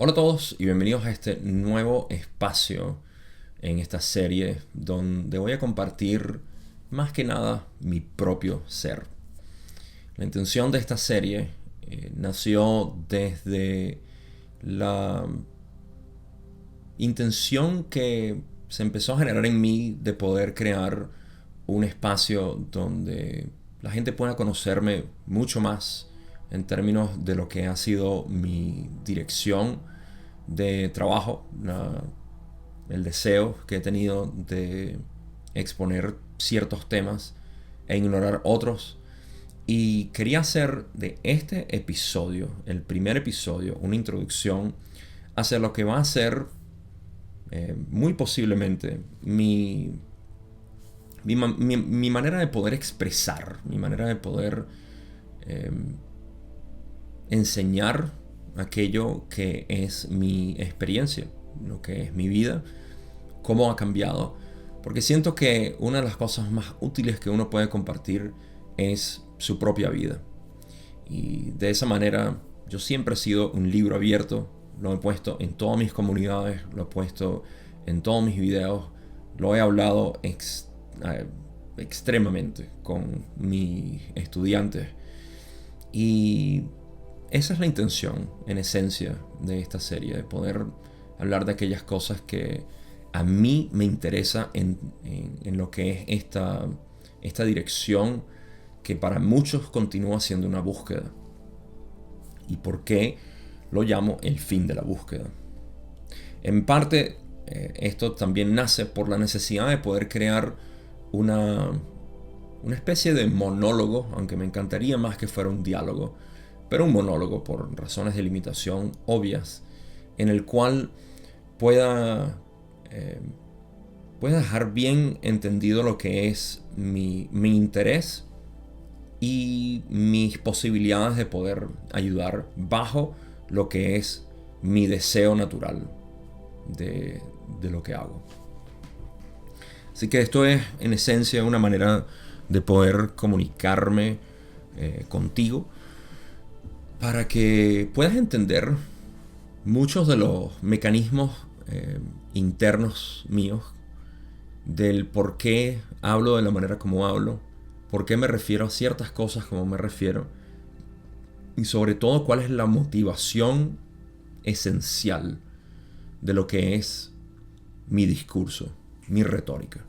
Hola a todos y bienvenidos a este nuevo espacio en esta serie donde voy a compartir más que nada mi propio ser. La intención de esta serie nació desde la intención que se empezó a generar en mí de poder crear un espacio donde la gente pueda conocerme mucho más en términos de lo que ha sido mi dirección de trabajo, el deseo que he tenido de exponer ciertos temas e ignorar otros. Y quería hacer de este episodio, el primer episodio, una introducción hacia lo que va a ser muy posiblemente mi manera de poder expresar, mi manera de poder eh, enseñar aquello que es mi experiencia, lo que es mi vida, cómo ha cambiado. Porque siento que una de las cosas más útiles que uno puede compartir es su propia vida. Y de esa manera yo siempre he sido un libro abierto. Lo he puesto en todas mis comunidades, lo he puesto en todos mis videos, lo he hablado extremadamente con mis estudiantes. Y esa es la intención, en esencia, de esta serie, de poder hablar de aquellas cosas que a mí me interesa en lo que es esta dirección que para muchos continúa siendo una búsqueda. ¿Y por qué lo llamo el fin de la búsqueda? En parte, esto también nace por la necesidad de poder crear una especie de monólogo, aunque me encantaría más que fuera un diálogo, pero un monólogo por razones de limitación obvias, en el cual pueda, eh, pueda dejar bien entendido lo que es mi interés y mis posibilidades de poder ayudar bajo lo que es mi deseo natural de lo que hago. Así que esto es en esencia una manera de poder comunicarme contigo para que puedas entender muchos de los mecanismos internos míos del por qué hablo de la manera como hablo, por qué me refiero a ciertas cosas como me refiero y sobre todo cuál es la motivación esencial de lo que es mi discurso, mi retórica.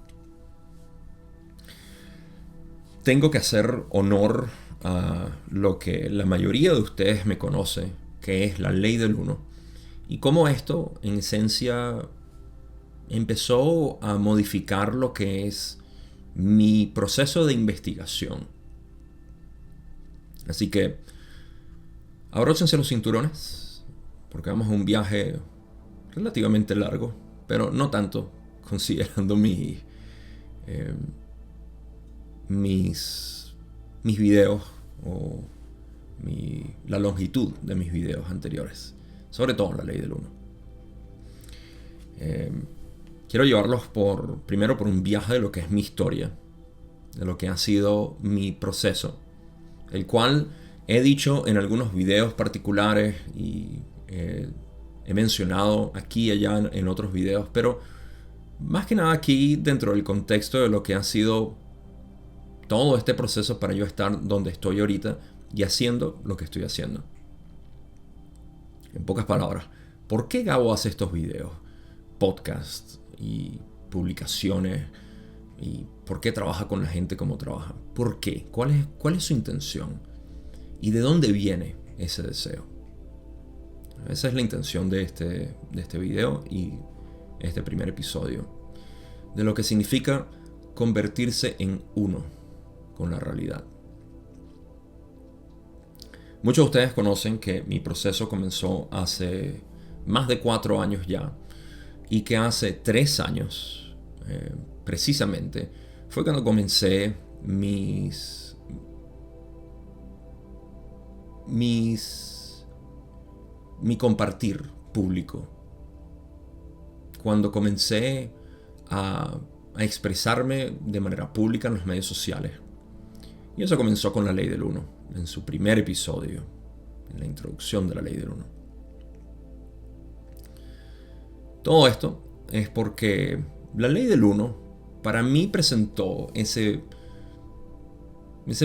Tengo que hacer honor a lo que la mayoría de ustedes me conoce, que es la ley del uno, y cómo esto en esencia empezó a modificar lo que es mi proceso de investigación. Así que abróchense los cinturones, porque vamos a un viaje relativamente largo, pero no tanto considerando eh, mis videos o la longitud de mis videos anteriores, sobre todo la ley del uno. Quiero llevarlos primero por un viaje de lo que es mi historia, de lo que ha sido mi proceso, el cual he dicho en algunos videos particulares y he mencionado aquí y allá en otros videos, pero más que nada aquí dentro del contexto de lo que ha sido todo este proceso para yo estar donde estoy ahorita y haciendo lo que estoy haciendo. En pocas palabras, ¿por qué Gabo hace estos videos, podcasts y publicaciones? ¿Y por qué trabaja con la gente como trabaja? ¿Por qué? ¿Cuál es su intención? ¿Y de dónde viene ese deseo? Esa es la intención de este video y este primer episodio. De lo que significa convertirse en uno con la realidad. Muchos de ustedes conocen que mi proceso comenzó hace más de 4 años ya y que hace 3 años precisamente fue cuando comencé mi compartir público, cuando comencé a expresarme de manera pública en los medios sociales. Y eso comenzó con la ley del uno, en su primer episodio, en la introducción de la ley del uno. Todo esto es porque la ley del uno para mí presentó ese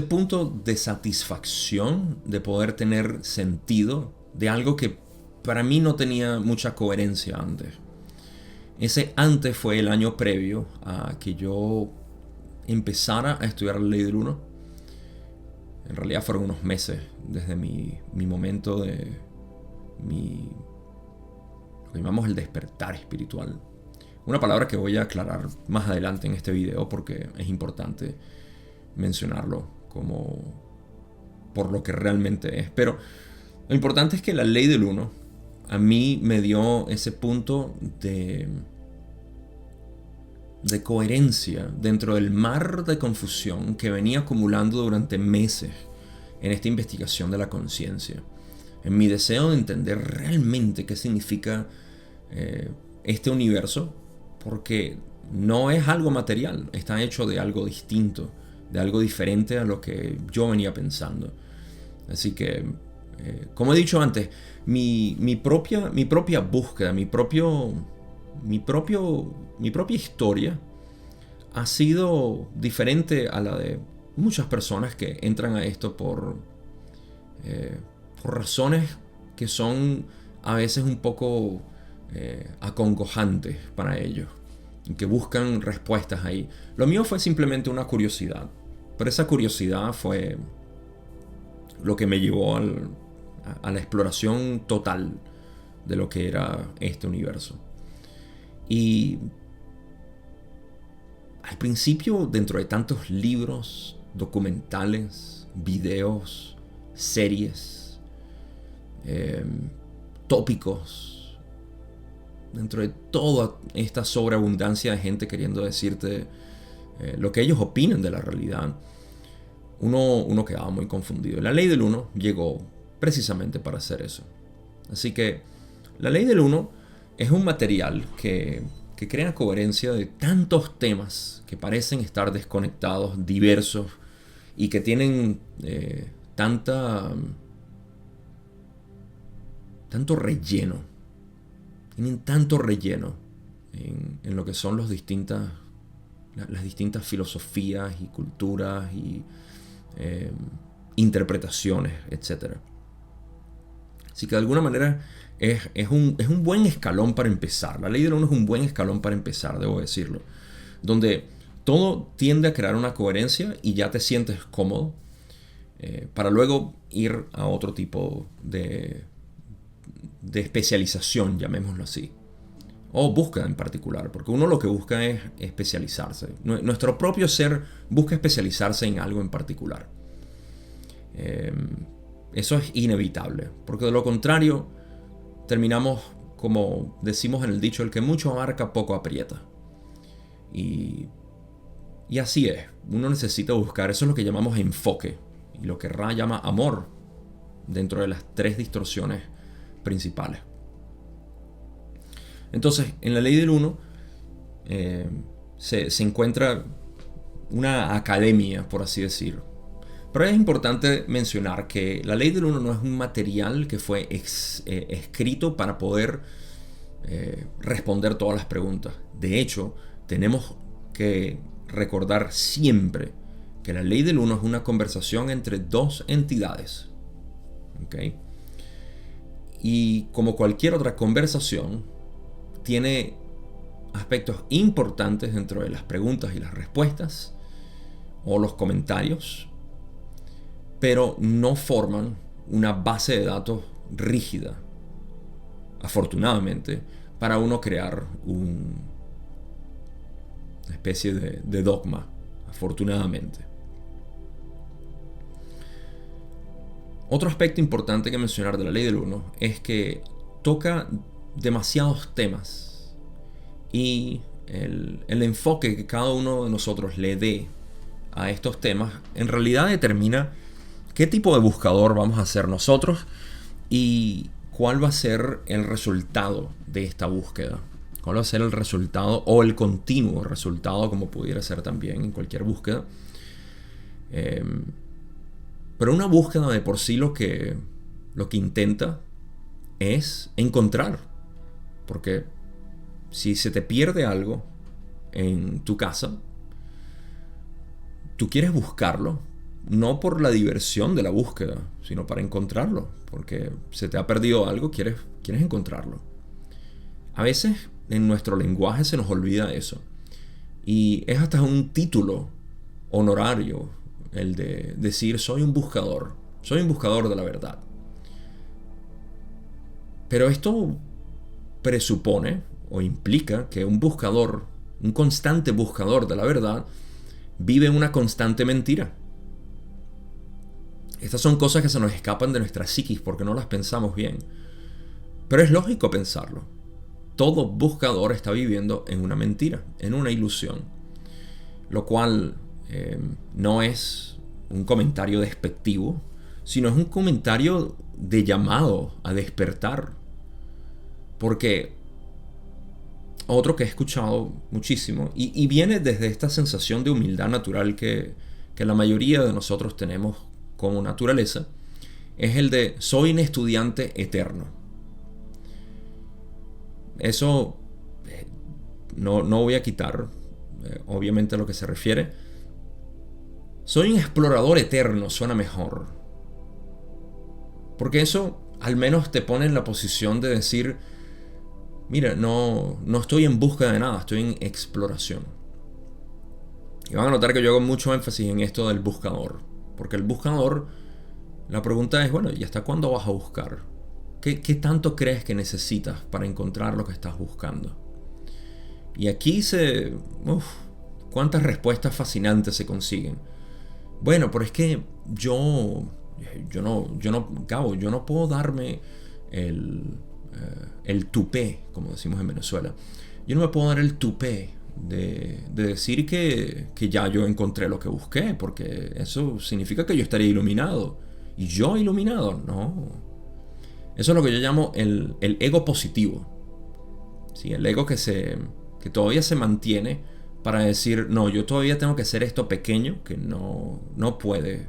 punto de satisfacción de poder tener sentido de algo que para mí no tenía mucha coherencia antes. Ese antes fue el año previo a que yo empezara a estudiar la ley del uno. En realidad fueron unos meses desde mi momento de lo que llamamos el despertar espiritual. Una palabra que voy a aclarar más adelante en este video porque es importante mencionarlo como por lo que realmente es. Pero lo importante es que la ley del uno a mí me dio ese punto de coherencia dentro del mar de confusión que venía acumulando durante meses en esta investigación de la conciencia, en mi deseo de entender realmente qué significa este universo, porque no es algo material, está hecho de algo distinto, de algo diferente a lo que yo venía pensando. Así que, como he dicho antes, mi propia búsqueda, mi propia historia ha sido diferente a la de muchas personas que entran a esto por razones que son a veces un poco acongojantes para ellos, y que buscan respuestas ahí. Lo mío fue simplemente una curiosidad, pero esa curiosidad fue lo que me llevó a la exploración total de lo que era este universo. Y al principio, dentro de tantos libros, documentales, videos, series, tópicos, dentro de toda esta sobreabundancia de gente queriendo decirte lo que ellos opinan de la realidad, uno quedaba muy confundido. Y la ley del uno llegó precisamente para hacer eso. Así que la ley del uno es un material que crea coherencia de tantos temas que parecen estar desconectados, diversos, y que tienen tanto relleno. Tienen tanto relleno en lo que son las distintas filosofías y culturas y interpretaciones, etc. Así que de alguna manera es un buen escalón para empezar. La ley del uno es un buen escalón para empezar, debo decirlo. Donde todo tiende a crear una coherencia y ya te sientes cómodo para luego ir a otro tipo de especialización, llamémoslo así. O búsqueda en particular, porque uno lo que busca es especializarse. Nuestro propio ser busca especializarse en algo en particular. Eso es inevitable, porque de lo contrario terminamos, como decimos en el dicho, el que mucho abarca poco aprieta. Y así es, uno necesita buscar, eso es lo que llamamos enfoque, y lo que Ra llama amor, dentro de las tres distorsiones principales. Entonces, en la ley del uno se encuentra una academia, por así decirlo. Pero es importante mencionar que la ley del uno no es un material que fue escrito para poder responder todas las preguntas. De hecho, tenemos que recordar siempre que la ley del uno es una conversación entre dos entidades. ¿Okay? Y como cualquier otra conversación, tiene aspectos importantes dentro de las preguntas y las respuestas o los comentarios, pero no forman una base de datos rígida, afortunadamente, para uno crear una especie de dogma, afortunadamente. Otro aspecto importante que mencionar de la ley del uno es que toca demasiados temas y el enfoque que cada uno de nosotros le dé a estos temas en realidad determina qué tipo de buscador vamos a ser nosotros y cuál va a ser el resultado de esta búsqueda. Cuál va a ser el resultado o el continuo resultado, como pudiera ser también en cualquier búsqueda. Pero una búsqueda de por sí lo que intenta es encontrar. Porque si se te pierde algo en tu casa, tú quieres buscarlo, no por la diversión de la búsqueda, sino para encontrarlo, porque se te ha perdido algo, quieres encontrarlo. A veces en nuestro lenguaje se nos olvida eso, y es hasta un título honorario el de decir soy un buscador de la verdad. Pero esto presupone o implica que un buscador, un constante buscador de la verdad, vive una constante mentira. Estas son cosas que se nos escapan de nuestra psiquis porque no las pensamos bien. Pero es lógico pensarlo. Todo buscador está viviendo en una mentira, en una ilusión. Lo cual no es un comentario despectivo, sino es un comentario de llamado a despertar. Porque otro que he escuchado muchísimo, y viene desde esta sensación de humildad natural que la mayoría de nosotros tenemos como naturaleza, es el de soy un estudiante eterno. Eso no voy a quitar, obviamente, a lo que se refiere. Soy un explorador eterno, suena mejor. Porque eso al menos te pone en la posición de decir, mira, no estoy en búsqueda de nada, estoy en exploración. Y van a notar que yo hago mucho énfasis en esto del buscador. Porque el buscador, la pregunta es, bueno, ¿y hasta cuándo vas a buscar? ¿Qué tanto crees que necesitas para encontrar lo que estás buscando? Y aquí cuántas respuestas fascinantes se consiguen. Bueno, pero es que yo no puedo darme el tupé, como decimos en Venezuela. Yo no me puedo dar el tupé de decir que ya yo encontré lo que busqué, porque eso significa que yo estaría iluminado. ¿Y yo iluminado? No. Eso es lo que yo llamo el ego positivo. ¿Sí? El ego que todavía se mantiene para decir, no, yo todavía tengo que ser esto pequeño que no puede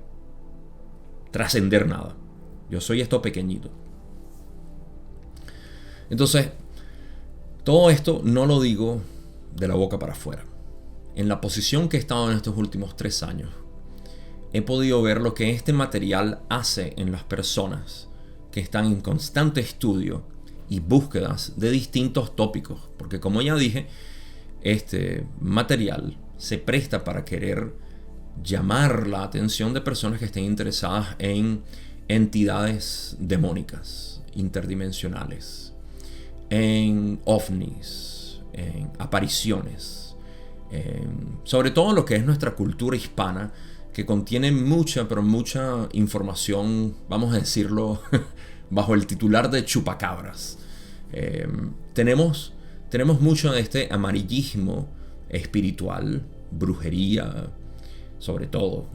trascender nada. Yo soy esto pequeñito. Entonces, todo esto no lo digo de la boca para afuera. En la posición que he estado en estos últimos 3 años, he podido ver lo que este material hace en las personas que están en constante estudio y búsquedas de distintos tópicos. Porque como ya dije, este material se presta para querer llamar la atención de personas que estén interesadas en entidades demónicas, interdimensionales, en ovnis, en apariciones, sobre todo lo que es nuestra cultura hispana, que contiene mucha información, vamos a decirlo, bajo el titular de chupacabras. Tenemos mucho de este amarillismo espiritual, brujería, sobre todo.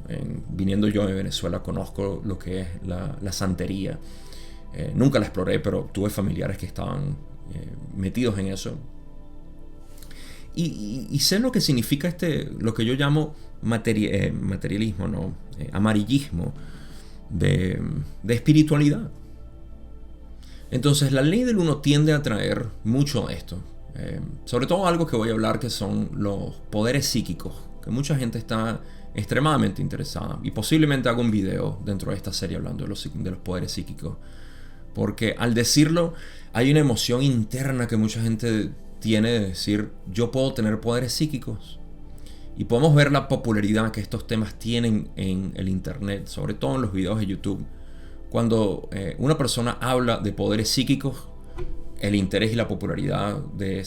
Viniendo yo de Venezuela, conozco lo que es la santería. Nunca la exploré, pero tuve familiares que estaban metidos en eso. Y sé lo que significa lo que yo llamo materialismo, ¿no? Amarillismo de espiritualidad. Entonces la ley del uno tiende a traer mucho de esto. Sobre todo algo que voy a hablar, que son los poderes psíquicos, que mucha gente está extremadamente interesada. Y posiblemente haga un video dentro de esta serie hablando de los poderes psíquicos. Porque al decirlo, hay una emoción interna que mucha gente tiene de decir, yo puedo tener poderes psíquicos. Y podemos ver la popularidad que estos temas tienen en el internet, sobre todo en los videos de YouTube. Cuando una persona habla de poderes psíquicos, el interés y la popularidad de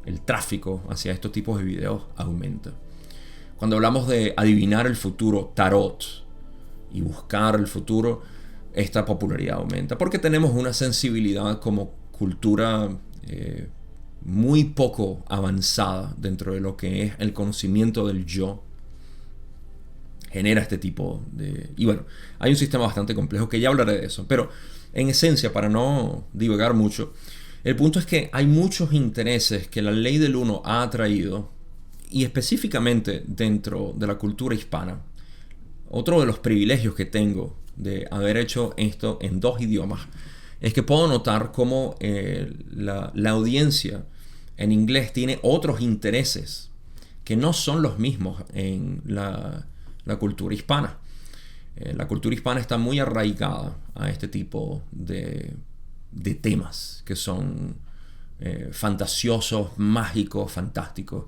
el tráfico hacia estos tipos de videos aumenta. Cuando hablamos de adivinar el futuro, tarot, y buscar el futuro, esta popularidad aumenta. Porque tenemos una sensibilidad como cultura muy poco avanzada dentro de lo que es el conocimiento del yo. Genera este tipo de... Y bueno, hay un sistema bastante complejo que ya hablaré de eso. Pero en esencia, para no divagar mucho, el punto es que hay muchos intereses que la ley del uno ha atraído, y específicamente dentro de la cultura hispana. Otro de los privilegios que tengo de haber hecho esto en 2 idiomas es que puedo notar cómo la audiencia en inglés tiene otros intereses que no son los mismos en la cultura hispana. La cultura hispana está muy arraigada a este tipo de temas que son fantasiosos, mágicos, fantásticos.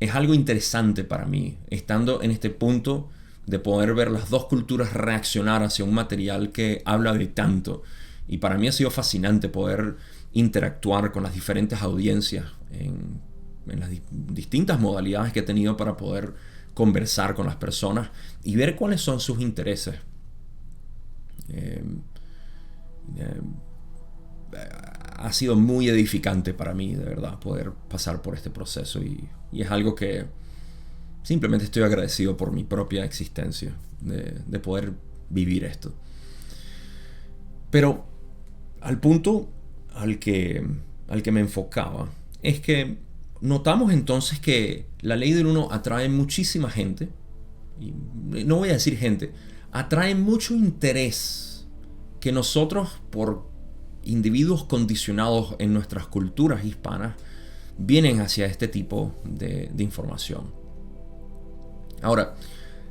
Es algo interesante para mí, estando en este punto de poder ver las dos culturas reaccionar hacia un material que habla de tanto. Y para mí ha sido fascinante poder interactuar con las diferentes audiencias en las distintas modalidades que he tenido para poder conversar con las personas y ver cuáles son sus intereses. Ha sido muy edificante para mí, de verdad, poder pasar por este proceso y es algo que simplemente estoy agradecido por mi propia existencia, de poder vivir esto. Pero al punto al que me enfocaba es que notamos entonces que la ley del uno atrae muchísima gente, y no voy a decir gente, atrae mucho interés que nosotros, por individuos condicionados en nuestras culturas hispanas, vienen hacia este tipo de información. Ahora,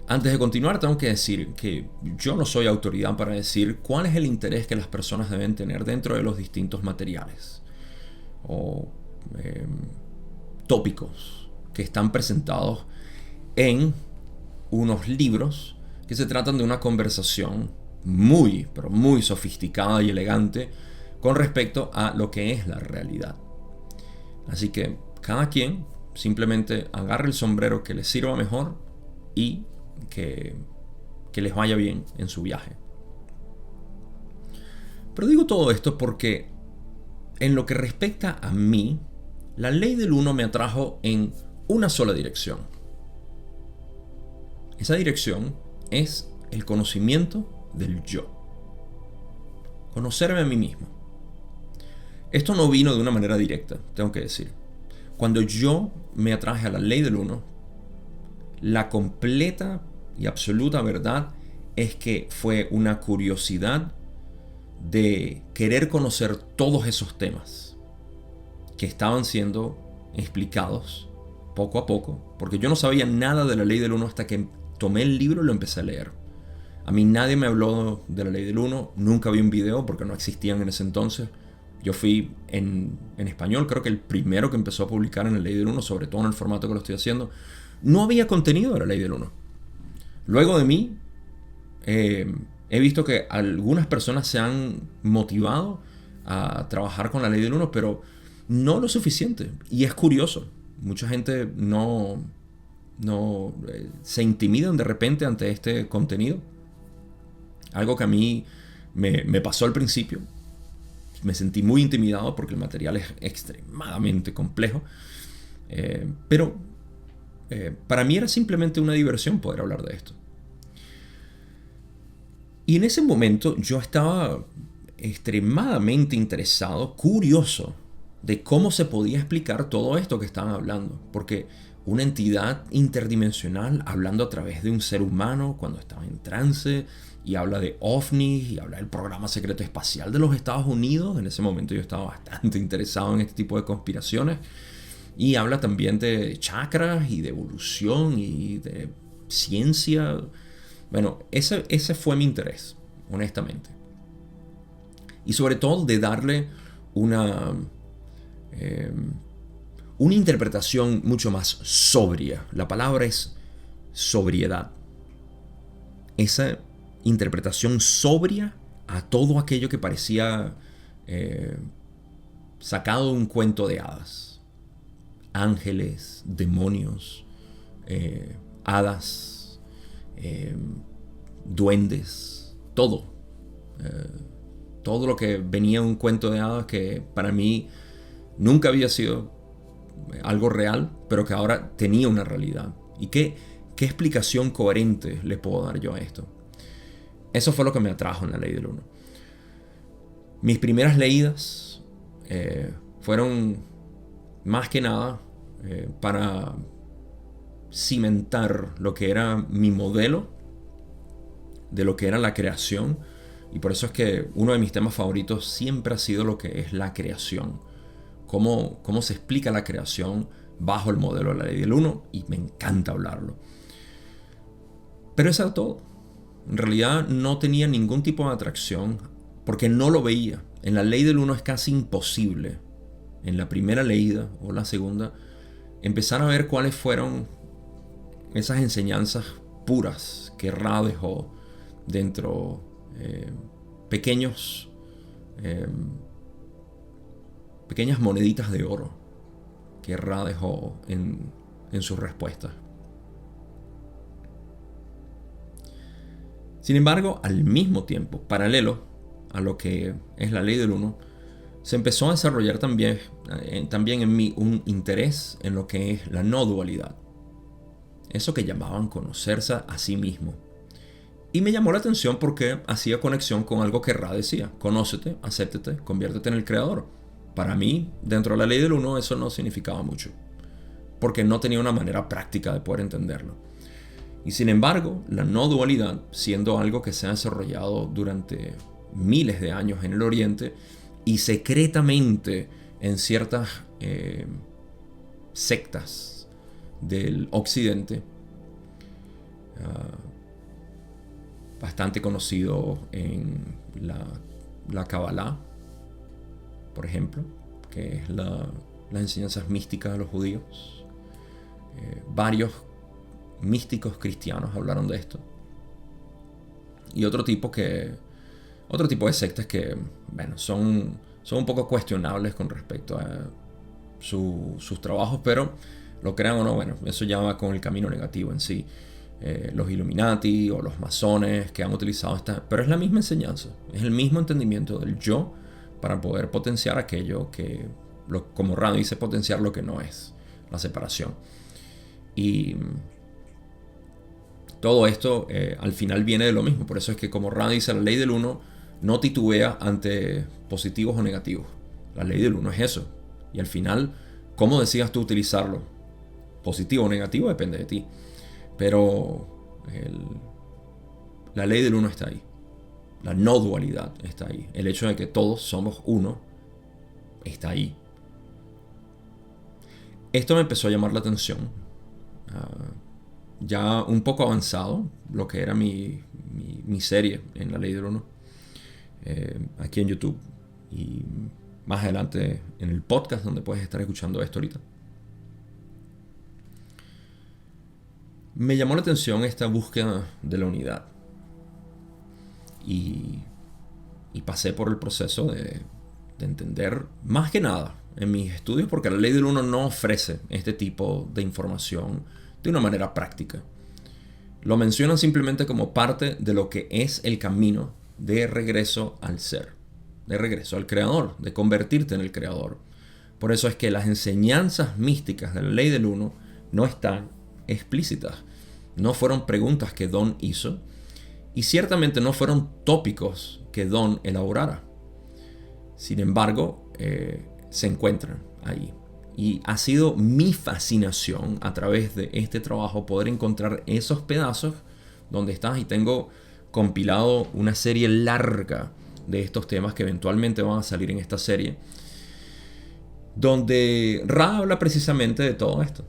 antes de continuar, tengo que decir que yo no soy autoridad para decir cuál es el interés que las personas deben tener dentro de los distintos materiales o tópicos que están presentados en unos libros que se tratan de una conversación muy, pero muy sofisticada y elegante con respecto a lo que es la realidad. Así que cada quien simplemente agarre el sombrero que les sirva mejor y que les vaya bien en su viaje. Pero digo todo esto porque en lo que respecta a mí, la ley del uno me atrajo en una sola dirección. Esa dirección es el conocimiento del yo. Conocerme a mí mismo. Esto no vino de una manera directa, tengo que decir. Cuando yo me atraje a la ley del uno, la completa y absoluta verdad es que fue una curiosidad de querer conocer todos esos temas que estaban siendo explicados poco a poco, porque yo no sabía nada de la ley del uno hasta que tomé el libro y lo empecé a leer. A mí nadie me habló de la ley del uno, nunca vi un video porque no existían en ese entonces. Yo fui en español, creo que el primero que empezó a publicar en la ley del uno, sobre todo en el formato que lo estoy haciendo. No había contenido de la ley del uno. Luego de mí, he visto que algunas personas se han motivado a trabajar con la ley del uno, pero no lo suficiente. Y es curioso. Mucha gente no se intimidan de repente ante este contenido. Algo que a mí me pasó al principio. Me sentí muy intimidado porque el material es extremadamente complejo. Pero para mí era simplemente una diversión poder hablar de esto. Y en ese momento yo estaba extremadamente interesado, curioso, de cómo se podía explicar todo esto que estaban hablando. Porque una entidad interdimensional hablando a través de un ser humano cuando estaba en trance, y habla de ovnis, y habla del programa secreto espacial de los Estados Unidos. En ese momento yo estaba bastante interesado en este tipo de conspiraciones. Y habla también de chakras y de evolución y de ciencia. Bueno, ese fue mi interés, honestamente. Y sobre todo de darle una interpretación mucho más sobria. La palabra es sobriedad. Esa interpretación sobria a todo aquello que parecía sacado de un cuento de hadas. Ángeles, demonios, hadas, duendes, todo. Todo lo que venía de un cuento de hadas que para mí nunca había sido algo real, pero que ahora tenía una realidad. ¿Y qué explicación coherente le puedo dar yo a esto? Eso fue lo que me atrajo en la ley del uno. Mis primeras leídas fueron más que nada para cimentar lo que era mi modelo de lo que era la creación Y por eso es que uno de mis temas favoritos siempre ha sido lo que es la creación. Cómo se explica la creación bajo el modelo de la ley del uno, y me encanta hablarlo. Pero eso era todo. En realidad no tenía ningún tipo de atracción porque no lo veía. En la ley del uno es casi imposible, en la primera leída o la segunda, empezar a ver cuáles fueron esas enseñanzas puras que Ra dejó dentro, pequeñas moneditas de oro que Ra dejó en sus respuestas. Sin embargo, al mismo tiempo, paralelo a lo que es la ley del uno, se empezó a desarrollar también en mí un interés en lo que es la no dualidad. Eso que llamaban conocerse a sí mismo. Y me llamó la atención porque hacía conexión con algo que Ra decía: conócete, acéptete, conviértete en el creador. Para mí, dentro de la ley del uno, eso no significaba mucho, porque no tenía una manera práctica de poder entenderlo. Y sin embargo, la no dualidad, siendo algo que se ha desarrollado durante miles de años en el Oriente y secretamente en ciertas sectas del Occidente, bastante conocido en la Kabbalah, por ejemplo, que es las enseñanzas místicas de los judíos. Varios místicos cristianos hablaron de esto. Y otro tipo de sectas que, bueno, son un poco cuestionables con respecto a sus trabajos, pero lo crean o no, bueno, eso ya va con el camino negativo en sí. Los Illuminati o los masones que han utilizado pero es la misma enseñanza, es el mismo entendimiento del yo para poder potenciar aquello que, como Ra dice, potenciar lo que no es, la separación. Y todo esto al final viene de lo mismo. Por eso es que, como Ra dice, la ley del uno no titubea ante positivos o negativos. La ley del uno es eso. Y al final, cómo decidas tú utilizarlo, positivo o negativo, depende de ti. Pero la ley del uno está ahí. La no dualidad está ahí. El hecho de que todos somos uno está ahí. Esto me empezó a llamar la atención. Ya un poco avanzado lo que era mi serie en la ley del uno, aquí en YouTube, y más adelante en el podcast donde puedes estar escuchando esto ahorita. Me llamó la atención esta búsqueda de la unidad y pasé por el proceso de entender, más que nada en mis estudios, porque la ley del uno no ofrece este tipo de información de una manera práctica. Lo mencionan simplemente como parte de lo que es el camino de regreso al ser, de regreso al creador, de convertirte en el creador. Por eso es que las enseñanzas místicas de la ley del uno no están explícitas. No fueron preguntas que Don hizo, y ciertamente no fueron tópicos que Don elaborara. Sin embargo, se encuentran ahí. Y ha sido mi fascinación a través de este trabajo poder encontrar esos pedazos donde estás, y tengo compilado una serie larga de estos temas que eventualmente van a salir en esta serie, donde Ra habla precisamente de todo esto.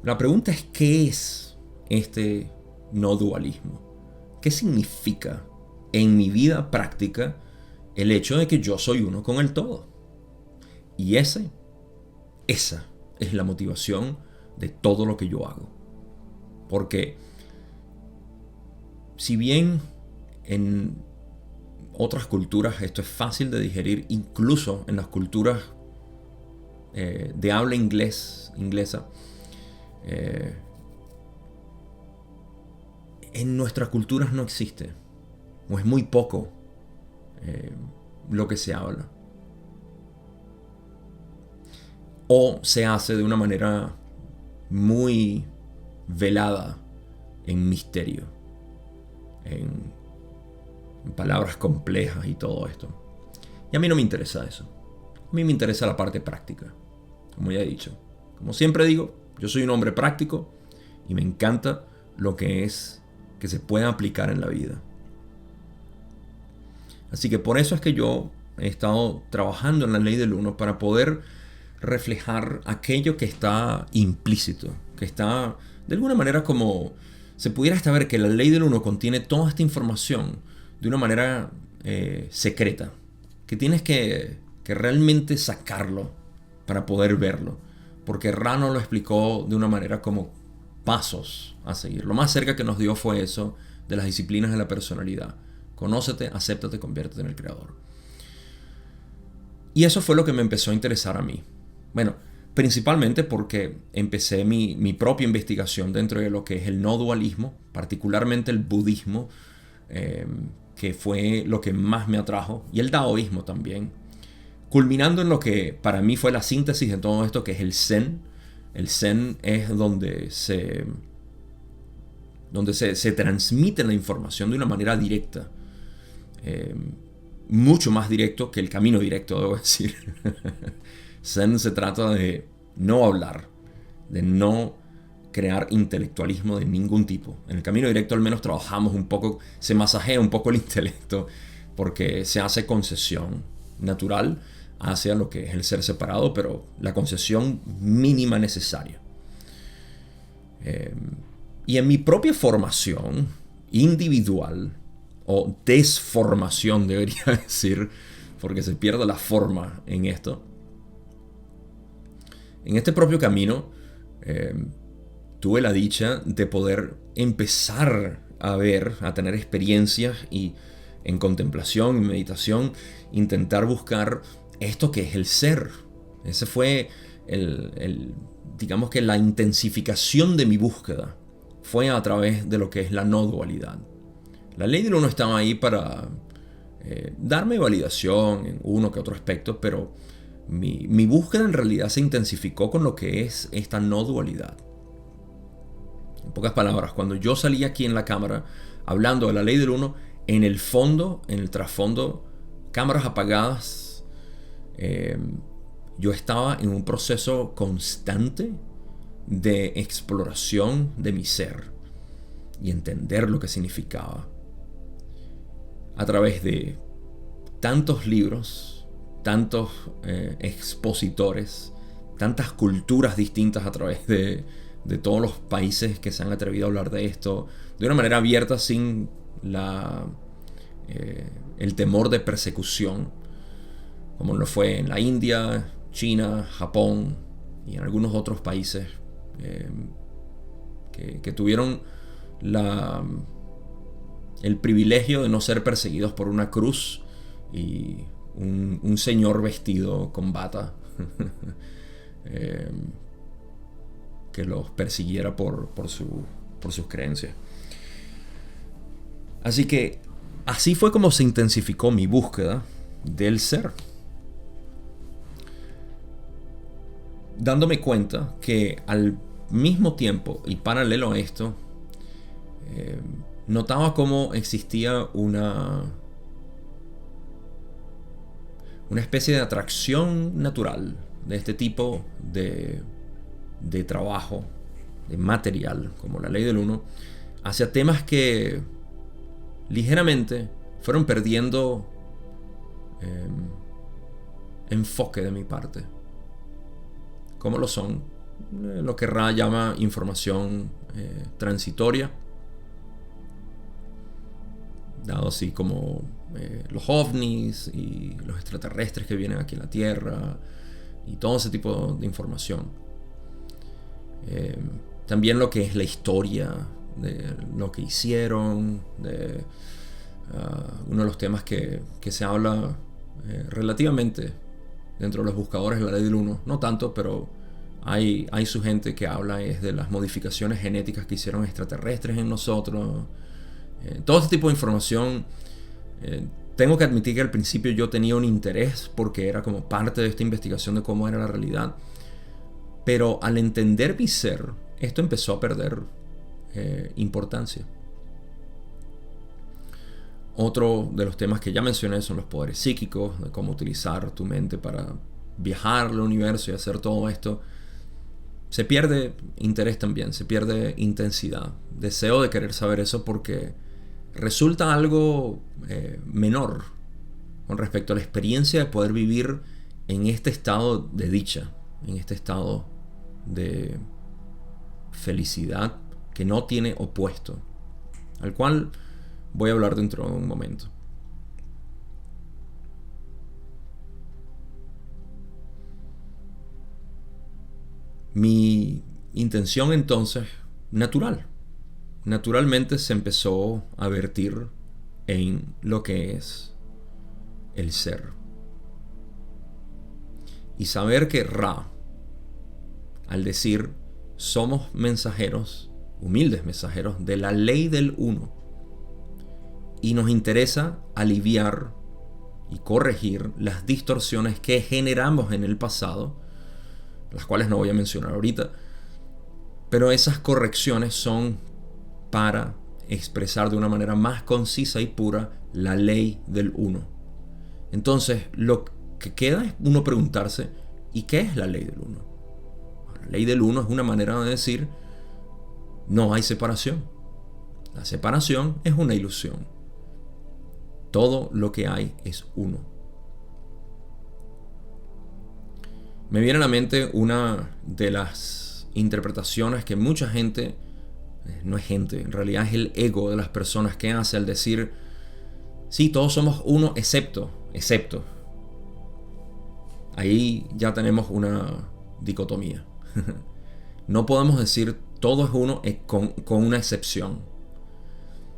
La pregunta es: ¿qué es este no dualismo? ¿Qué significa en mi vida práctica el hecho de que yo soy uno con el todo? Y esa es la motivación de todo lo que yo hago. Porque si bien en otras culturas esto es fácil de digerir, incluso en las culturas de habla inglesa, en nuestras culturas no existe, o es muy poco lo que se habla, o se hace de una manera muy velada, en misterio, en palabras complejas y todo esto. Y a mí no me interesa eso. A mí me interesa la parte práctica, como ya he dicho. Como siempre digo, yo soy un hombre práctico y me encanta lo que es que se pueda aplicar en la vida. Así que por eso es que yo he estado trabajando en la ley del uno para poder reflejar aquello que está implícito, que está de alguna manera como se pudiera hasta ver que la ley del uno contiene toda esta información de una manera secreta, que tienes que realmente sacarlo para poder verlo, porque Rano lo explicó de una manera como pasos a seguir. Lo más cerca que nos dio fue eso de las disciplinas de la personalidad. Conócete, acéptate, conviértete en el creador. Y eso fue lo que me empezó a interesar a mí. Bueno, principalmente porque empecé mi propia investigación dentro de lo que es el no dualismo, particularmente el budismo, que fue lo que más me atrajo, y el taoísmo también, culminando en lo que para mí fue la síntesis de todo esto, que es el Zen. El Zen es donde se transmite la información de una manera directa, mucho más directo que el camino directo, debo decir. Zen se trata de no hablar, de no crear intelectualismo de ningún tipo. En el camino directo al menos trabajamos un poco, se masajea un poco el intelecto, porque se hace concesión natural hacia lo que es el ser separado, pero la concesión mínima necesaria. Y en mi propia formación individual, o desformación debería decir, porque se pierde la forma en esto, en este propio camino tuve la dicha de poder empezar a ver, a tener experiencias y en contemplación, en meditación, intentar buscar esto que es el ser. Ese fue digamos que la intensificación de mi búsqueda fue a través de lo que es la no dualidad. La ley del uno estaba ahí para darme validación en uno que otro aspecto, pero mi búsqueda en realidad se intensificó con lo que es esta no dualidad. En pocas palabras, cuando yo salí aquí en la cámara hablando de la ley del uno, en el fondo, en el trasfondo, cámaras apagadas, yo estaba en un proceso constante de exploración de mi ser y entender lo que significaba. A través de tantos libros, tantos expositores, tantas culturas distintas a través de todos los países que se han atrevido a hablar de esto de una manera abierta, sin el temor de persecución, como lo fue en la India, China, Japón y en algunos otros países que tuvieron el privilegio de no ser perseguidos por una cruz y un señor vestido con bata que los persiguiera por sus creencias. Así que así fue como se intensificó mi búsqueda del ser, dándome cuenta que al mismo tiempo y paralelo a esto, notaba cómo existía una especie de atracción natural de este tipo de trabajo, de material, como la ley del uno, hacia temas que ligeramente fueron perdiendo enfoque de mi parte, como lo son lo que Ra llama información transitoria, dado así como los ovnis y los extraterrestres que vienen aquí a la Tierra y todo ese tipo de información. También lo que es la historia de lo que hicieron, de uno de los temas que se habla relativamente dentro de los buscadores de la ley del uno, no tanto, pero hay su gente que habla es de las modificaciones genéticas que hicieron extraterrestres en nosotros. Todo este tipo de información, tengo que admitir que al principio yo tenía un interés porque era como parte de esta investigación de cómo era la realidad, pero al entender mi ser, esto empezó a perder importancia. Otro de los temas que ya mencioné son los poderes psíquicos, de cómo utilizar tu mente para viajar al universo y hacer todo esto. Se pierde interés también, se pierde intensidad, deseo de querer saber eso, porque resulta algo menor con respecto a la experiencia de poder vivir en este estado de dicha, en este estado de felicidad que no tiene opuesto, al cual voy a hablar dentro de un momento. Mi intención entonces, naturalmente se empezó a vertir en lo que es el ser. Y saber que Ra, al decir somos mensajeros, humildes mensajeros de la ley del uno, y nos interesa aliviar y corregir las distorsiones que generamos en el pasado, las cuales no voy a mencionar ahorita, pero esas correcciones son para expresar de una manera más concisa y pura la ley del uno. Entonces, lo que queda es uno preguntarse, ¿y qué es la ley del uno? La ley del uno es una manera de decir, no hay separación. La separación es una ilusión. Todo lo que hay es uno. Me viene a la mente una de las interpretaciones que mucha gente, no es gente, en realidad es el ego de las personas que hace al decir, sí, todos somos uno excepto. Ahí ya tenemos una dicotomía. No podemos decir todo es uno con una excepción.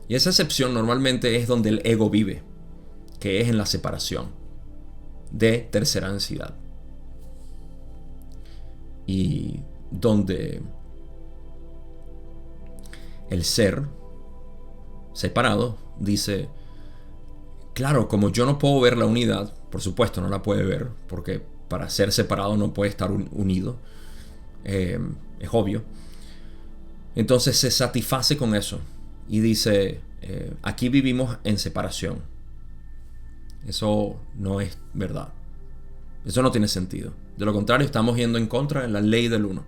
Y esa excepción normalmente es donde el ego vive, que es en la separación de tercera densidad. Y donde el ser separado dice, claro, como yo no puedo ver la unidad, por supuesto no la puede ver, porque para ser separado no puede estar unido, es obvio. Entonces se satisface con eso y dice, aquí vivimos en separación. Eso no es verdad. Eso no tiene sentido. De lo contrario, estamos yendo en contra de la ley del uno.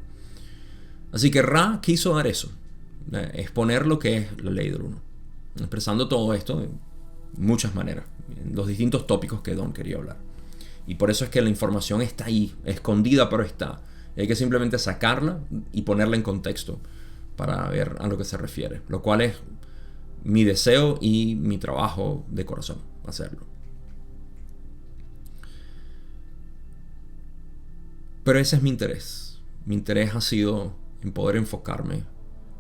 Así que Ra quiso dar eso, exponer lo que es la ley del uno, expresando todo esto de muchas maneras, en los distintos tópicos que Don quería hablar. Y por eso es que la información está ahí, escondida, pero está. Hay que simplemente sacarla y ponerla en contexto para ver a lo que se refiere, lo cual es mi deseo y mi trabajo de corazón, hacerlo. Pero ese es mi interés. Mi interés ha sido en poder enfocarme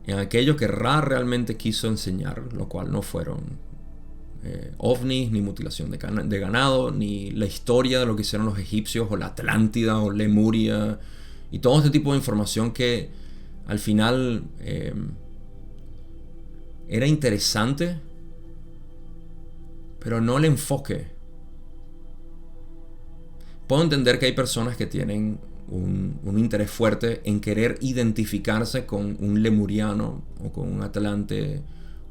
en aquello que Ra realmente quiso enseñar, lo cual no fueron ovnis, ni mutilación de ganado, ni la historia de lo que hicieron los egipcios, o la Atlántida, o Lemuria, y todo este tipo de información que al final era interesante, pero no el enfoque. Puedo entender que hay personas que tienen un interés fuerte en querer identificarse con un lemuriano o con un atlante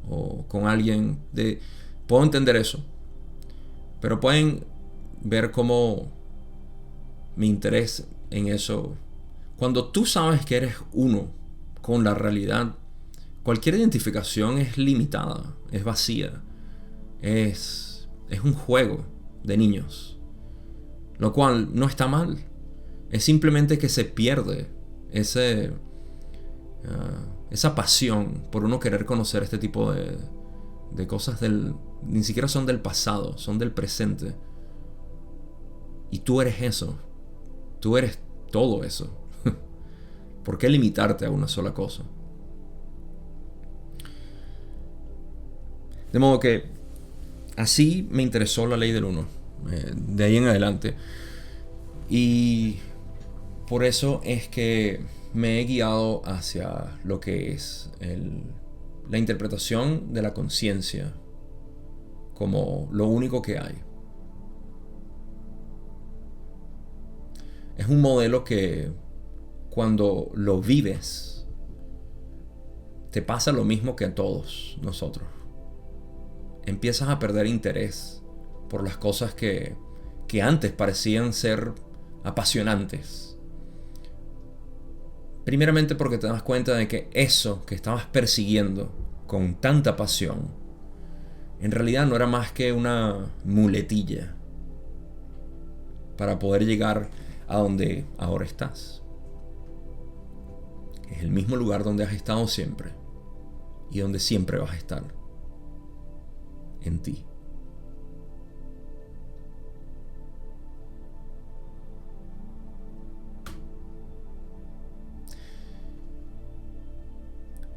o con alguien de... Puedo entender eso, pero pueden ver cómo mi interés en eso, cuando tú sabes que eres uno con la realidad, cualquier identificación es limitada, es vacía, es un juego de niños, lo cual no está mal. Es simplemente que se pierde esa pasión por uno querer conocer este tipo de cosas ni siquiera son del pasado, son del presente. Y tú eres eso. Tú eres todo eso. ¿Por qué limitarte a una sola cosa? De modo que así me interesó la ley del uno. De ahí en adelante. Y por eso es que me he guiado hacia lo que es la interpretación de la conciencia como lo único que hay. Es un modelo que cuando lo vives te pasa lo mismo que a todos nosotros. Empiezas a perder interés por las cosas que antes parecían ser apasionantes. Primeramente porque te das cuenta de que eso que estabas persiguiendo con tanta pasión en realidad no era más que una muletilla para poder llegar a donde ahora estás. Es el mismo lugar donde has estado siempre y donde siempre vas a estar, en ti.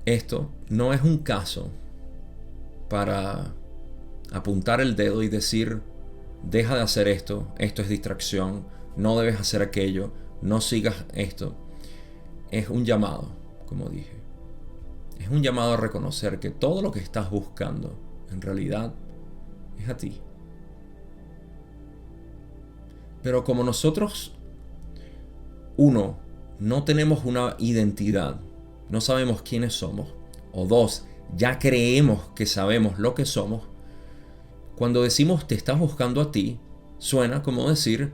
Esto no es un caso para apuntar el dedo y decir, deja de hacer esto, esto es distracción, no debes hacer aquello, no sigas esto. Es un llamado, como dije. Es un llamado a reconocer que todo lo que estás buscando, en realidad, es a ti. Pero como nosotros, uno, no tenemos una identidad, no sabemos quiénes somos, o dos, ya creemos que sabemos lo que somos, cuando decimos te estás buscando a ti, suena como decir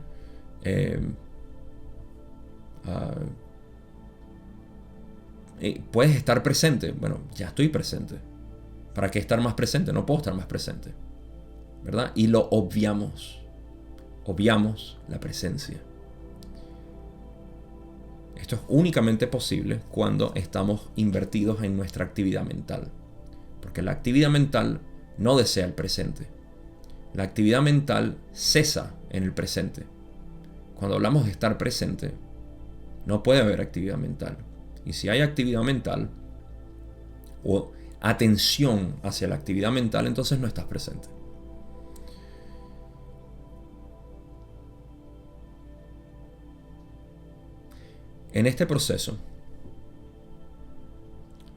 puedes estar presente. Bueno, ya estoy presente. ¿Para qué estar más presente? No puedo estar más presente, ¿verdad? Y lo obviamos. Obviamos la presencia. Esto es únicamente posible cuando estamos invertidos en nuestra actividad mental. Porque la actividad mental no desea el presente. La actividad mental cesa en el presente. Cuando hablamos de estar presente, no puede haber actividad mental. Y si hay actividad mental o atención hacia la actividad mental, entonces no estás presente. En este proceso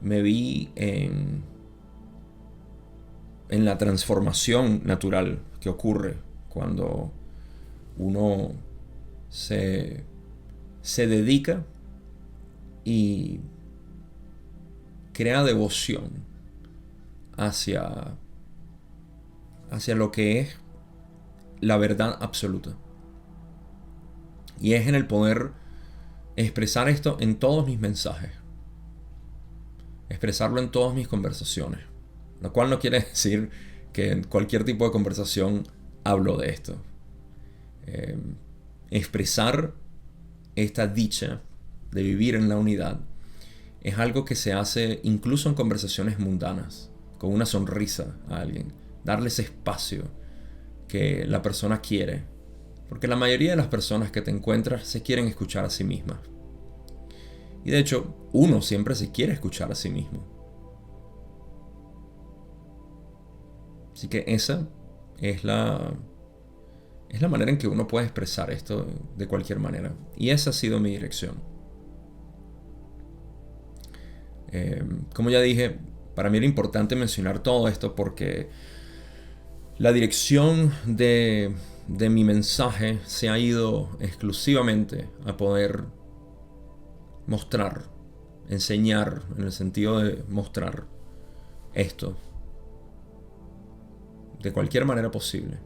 me vi en la transformación natural que ocurre cuando uno se dedica y crea devoción hacia lo que es la verdad absoluta. Y es en el poder expresar esto en todos mis mensajes, expresarlo en todas mis conversaciones, lo cual no quiere decir que en cualquier tipo de conversación hablo de esto. Expresar esta dicha de vivir en la unidad es algo que se hace incluso en conversaciones mundanas, con una sonrisa a alguien, darle ese espacio que la persona quiere, porque la mayoría de las personas que te encuentras se quieren escuchar a sí mismas. Y de hecho, uno siempre se quiere escuchar a sí mismo. Así que esa es la manera en que uno puede expresar esto de cualquier manera. Y esa ha sido mi dirección. Como ya dije, para mí era importante mencionar todo esto porque la dirección de mi mensaje se ha ido exclusivamente a poder mostrar, enseñar, en el sentido de mostrar esto de cualquier manera posible.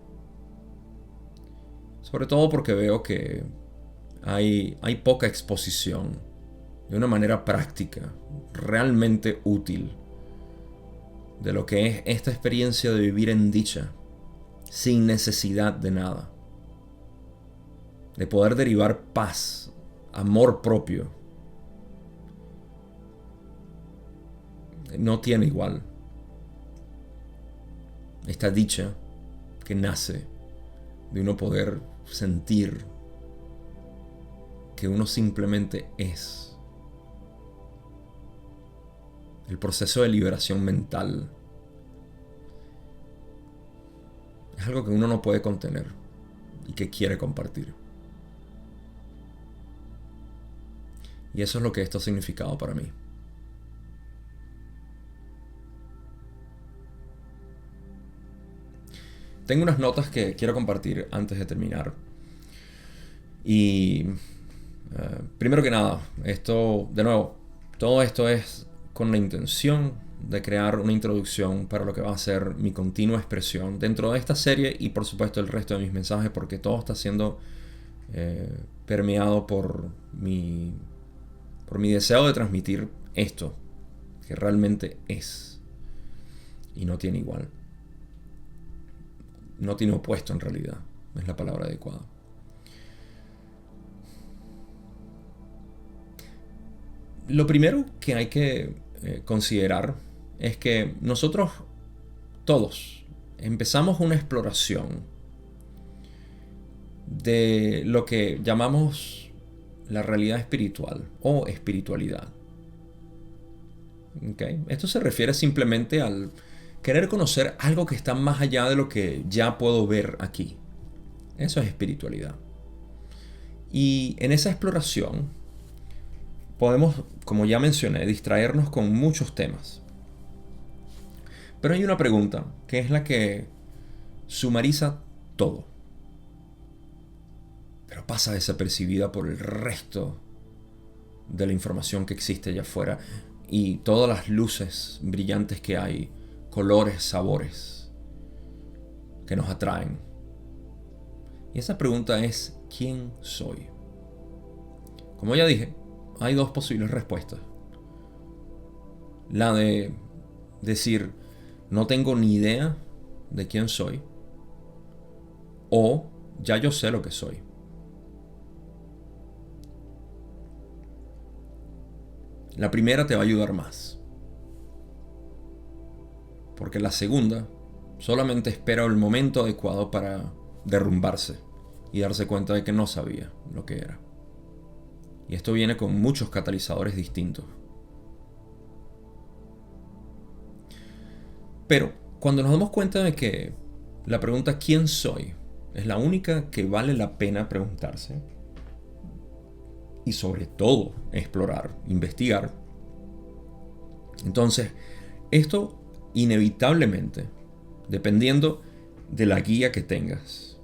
Sobre todo porque veo que hay poca exposición de una manera práctica, realmente útil, de lo que es esta experiencia de vivir en dicha, sin necesidad de nada. De poder derivar paz, amor propio. No tiene igual. Esta dicha que nace de uno poder sentir que uno simplemente es. El proceso de liberación mental es algo que uno no puede contener y que quiere compartir. Y eso es lo que esto ha significado para mí. Tengo unas notas que quiero compartir antes de terminar. Y primero que nada, esto, de nuevo, todo esto es con la intención de crear una introducción para lo que va a ser mi continua expresión dentro de esta serie y por supuesto el resto de mis mensajes, porque todo está siendo permeado por mi deseo de transmitir esto, que realmente es y no tiene igual. No tiene opuesto en realidad, es la palabra adecuada. Lo primero que hay que considerar es que nosotros todos empezamos una exploración de lo que llamamos la realidad espiritual o espiritualidad. ¿Okay? Esto se refiere simplemente al querer conocer algo que está más allá de lo que ya puedo ver aquí. Eso es espiritualidad. Y en esa exploración podemos, como ya mencioné, distraernos con muchos temas. Pero hay una pregunta que es la que sumariza todo, pero pasa desapercibida por el resto de la información que existe allá afuera y todas las luces brillantes que hay, colores, sabores que nos atraen. Y esa pregunta es: ¿quién soy? Como ya dije, hay dos posibles respuestas. La de decir, no tengo ni idea de quién soy, o ya yo sé lo que soy. La primera te va a ayudar más, porque la segunda solamente espera el momento adecuado para derrumbarse y darse cuenta de que no sabía lo que era. Y esto viene con muchos catalizadores distintos. Pero cuando nos damos cuenta de que la pregunta ¿quién soy? Es la única que vale la pena preguntarse, y sobre todo explorar, investigar, entonces esto inevitablemente, dependiendo de la guía que tengas,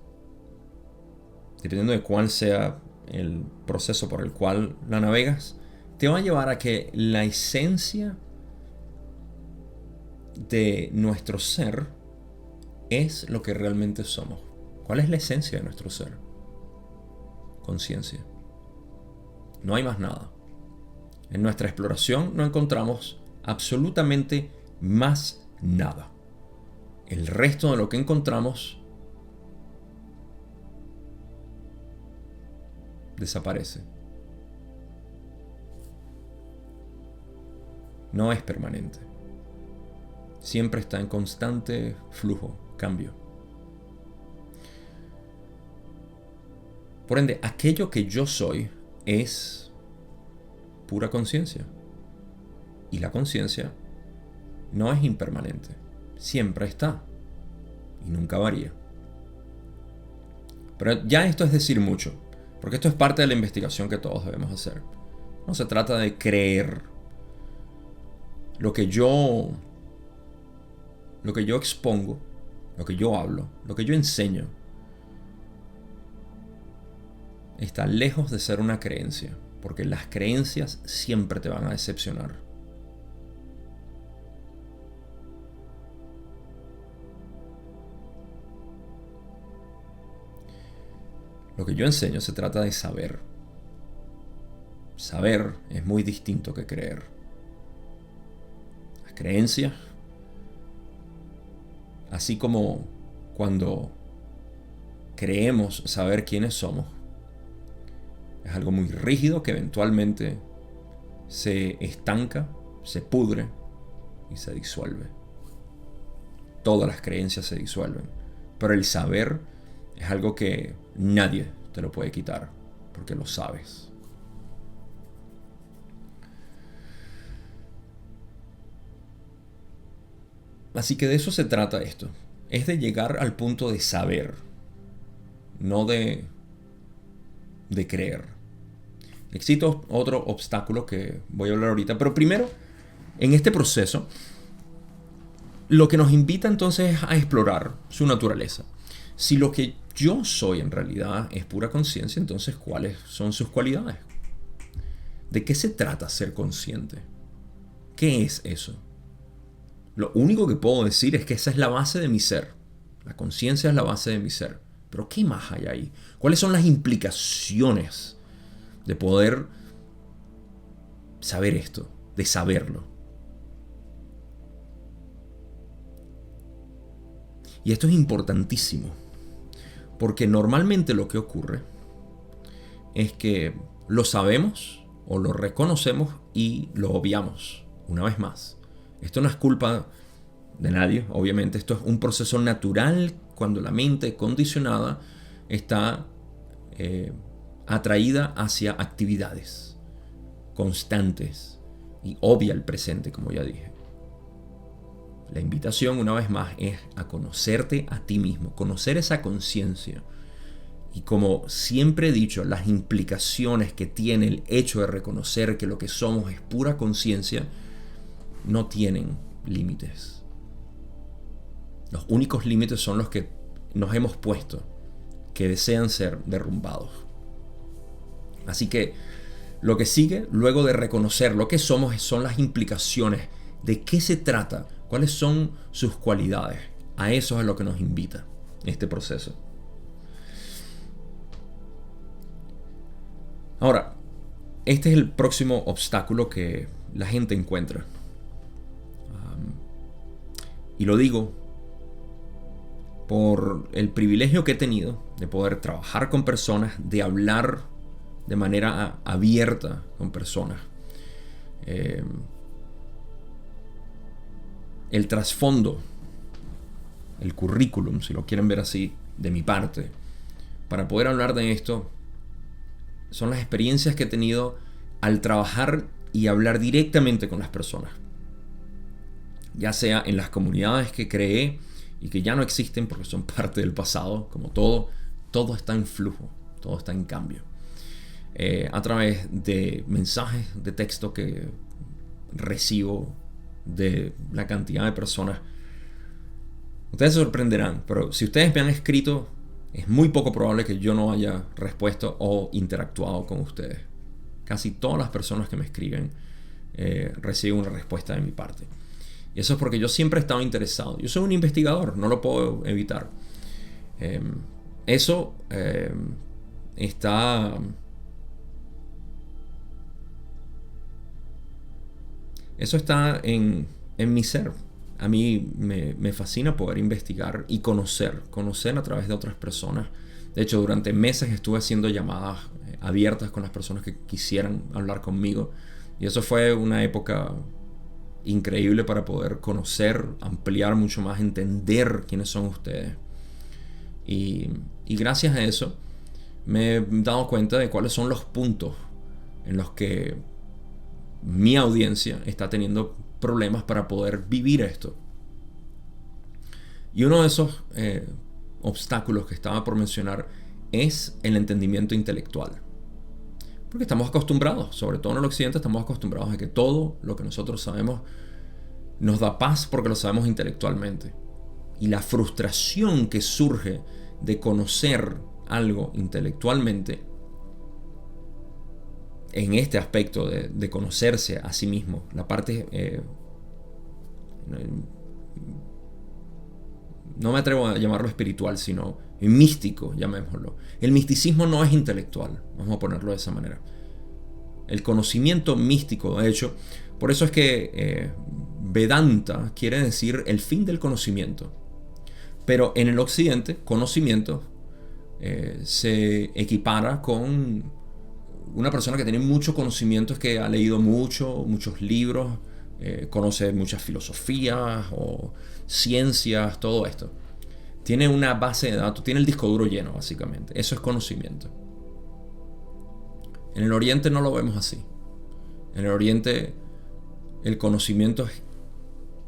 dependiendo de cuál sea el proceso por el cual la navegas, te va a llevar a que la esencia de nuestro ser es lo que realmente somos. ¿Cuál es la esencia de nuestro ser? Conciencia. No hay más nada. En nuestra exploración no encontramos absolutamente más nada. El resto de lo que encontramos desaparece. No es permanente. Siempre está en constante flujo, cambio. Por ende, aquello que yo soy es pura conciencia. Y la conciencia no es impermanente. Siempre está. Y nunca varía. Pero ya esto es decir mucho, porque esto es parte de la investigación que todos debemos hacer. No se trata de creer lo que yo expongo, lo que yo hablo, lo que yo enseño, está lejos de ser una creencia, porque las creencias siempre te van a decepcionar. Lo que yo enseño se trata de saber. Saber es muy distinto que creer. Las creencias, así como cuando creemos saber quiénes somos, es algo muy rígido que eventualmente se estanca, se pudre y se disuelve. Todas las creencias se disuelven, pero el saber es algo que nadie te lo puede quitar, porque lo sabes. Así que de eso se trata esto. Es de llegar al punto de saber, no de creer. Existe otro obstáculo que voy a hablar ahorita, pero primero, en este proceso, lo que nos invita entonces es a explorar su naturaleza. Si lo que yo soy en realidad es pura conciencia, entonces ¿cuáles son sus cualidades? ¿De qué se trata ser consciente? ¿Qué es eso? Lo único que puedo decir es que esa es la base de mi ser. La conciencia es la base de mi ser. Pero ¿qué más hay ahí? ¿Cuáles son las implicaciones de poder saber esto, de saberlo? Y esto es importantísimo, porque normalmente lo que ocurre es que lo sabemos o lo reconocemos y lo obviamos. Una vez más, esto no es culpa de nadie, obviamente. Esto es un proceso natural cuando la mente condicionada está atraída hacia actividades constantes y obvia el presente, como ya dije. La invitación, una vez más, es a conocerte a ti mismo, conocer esa conciencia. Y como siempre he dicho, las implicaciones que tiene el hecho de reconocer que lo que somos es pura conciencia no tienen límites. Los únicos límites son los que nos hemos puesto, que desean ser derrumbados. Así que lo que sigue, luego de reconocer lo que somos, son las implicaciones. ¿De qué se trata? ¿Cuáles son sus cualidades? A eso es a lo que nos invita este proceso. Ahora, este es el próximo obstáculo que la gente encuentra. Y lo digo por el privilegio que he tenido de poder trabajar con personas, de hablar de manera abierta con personas. El trasfondo, el currículum, si lo quieren ver así, de mi parte, para poder hablar de esto, son las experiencias que he tenido al trabajar y hablar directamente con las personas. Ya sea en las comunidades que creé y que ya no existen porque son parte del pasado, como todo está en flujo, todo está en cambio. A través de mensajes de texto que recibo de la cantidad de personas. Ustedes se sorprenderán, pero si ustedes me han escrito, es muy poco probable que yo no haya respuesto o interactuado con ustedes. Casi todas las personas que me escriben reciben una respuesta de mi parte. Y eso es porque yo siempre he estado interesado. Yo soy un investigador, no lo puedo evitar. Eso está en mi ser. A mí me fascina poder investigar y conocer a través de otras personas. De hecho, durante meses estuve haciendo llamadas abiertas con las personas que quisieran hablar conmigo. Y eso fue una época increíble para poder conocer, ampliar mucho más, entender quiénes son ustedes. Y gracias a eso me he dado cuenta de cuáles son los puntos en los que mi audiencia está teniendo problemas para poder vivir esto. Y uno de esos obstáculos que estaba por mencionar es el entendimiento intelectual. Porque estamos acostumbrados, sobre todo en el occidente, estamos acostumbrados a que todo lo que nosotros sabemos nos da paz porque lo sabemos intelectualmente. Y la frustración que surge de conocer algo intelectualmente, en este aspecto de conocerse a sí mismo, la parte, no me atrevo a llamarlo espiritual, sino místico, llamémoslo. El misticismo no es intelectual, vamos a ponerlo de esa manera. El conocimiento místico, de hecho, por eso es que Vedanta quiere decir el fin del conocimiento. Pero en el occidente, conocimiento se equipara con una persona que tiene mucho conocimiento, es que ha leído muchos libros, conoce muchas filosofías o ciencias, todo esto. Tiene una base de datos, tiene el disco duro lleno, básicamente. Eso es conocimiento. En el Oriente no lo vemos así. En el Oriente el conocimiento es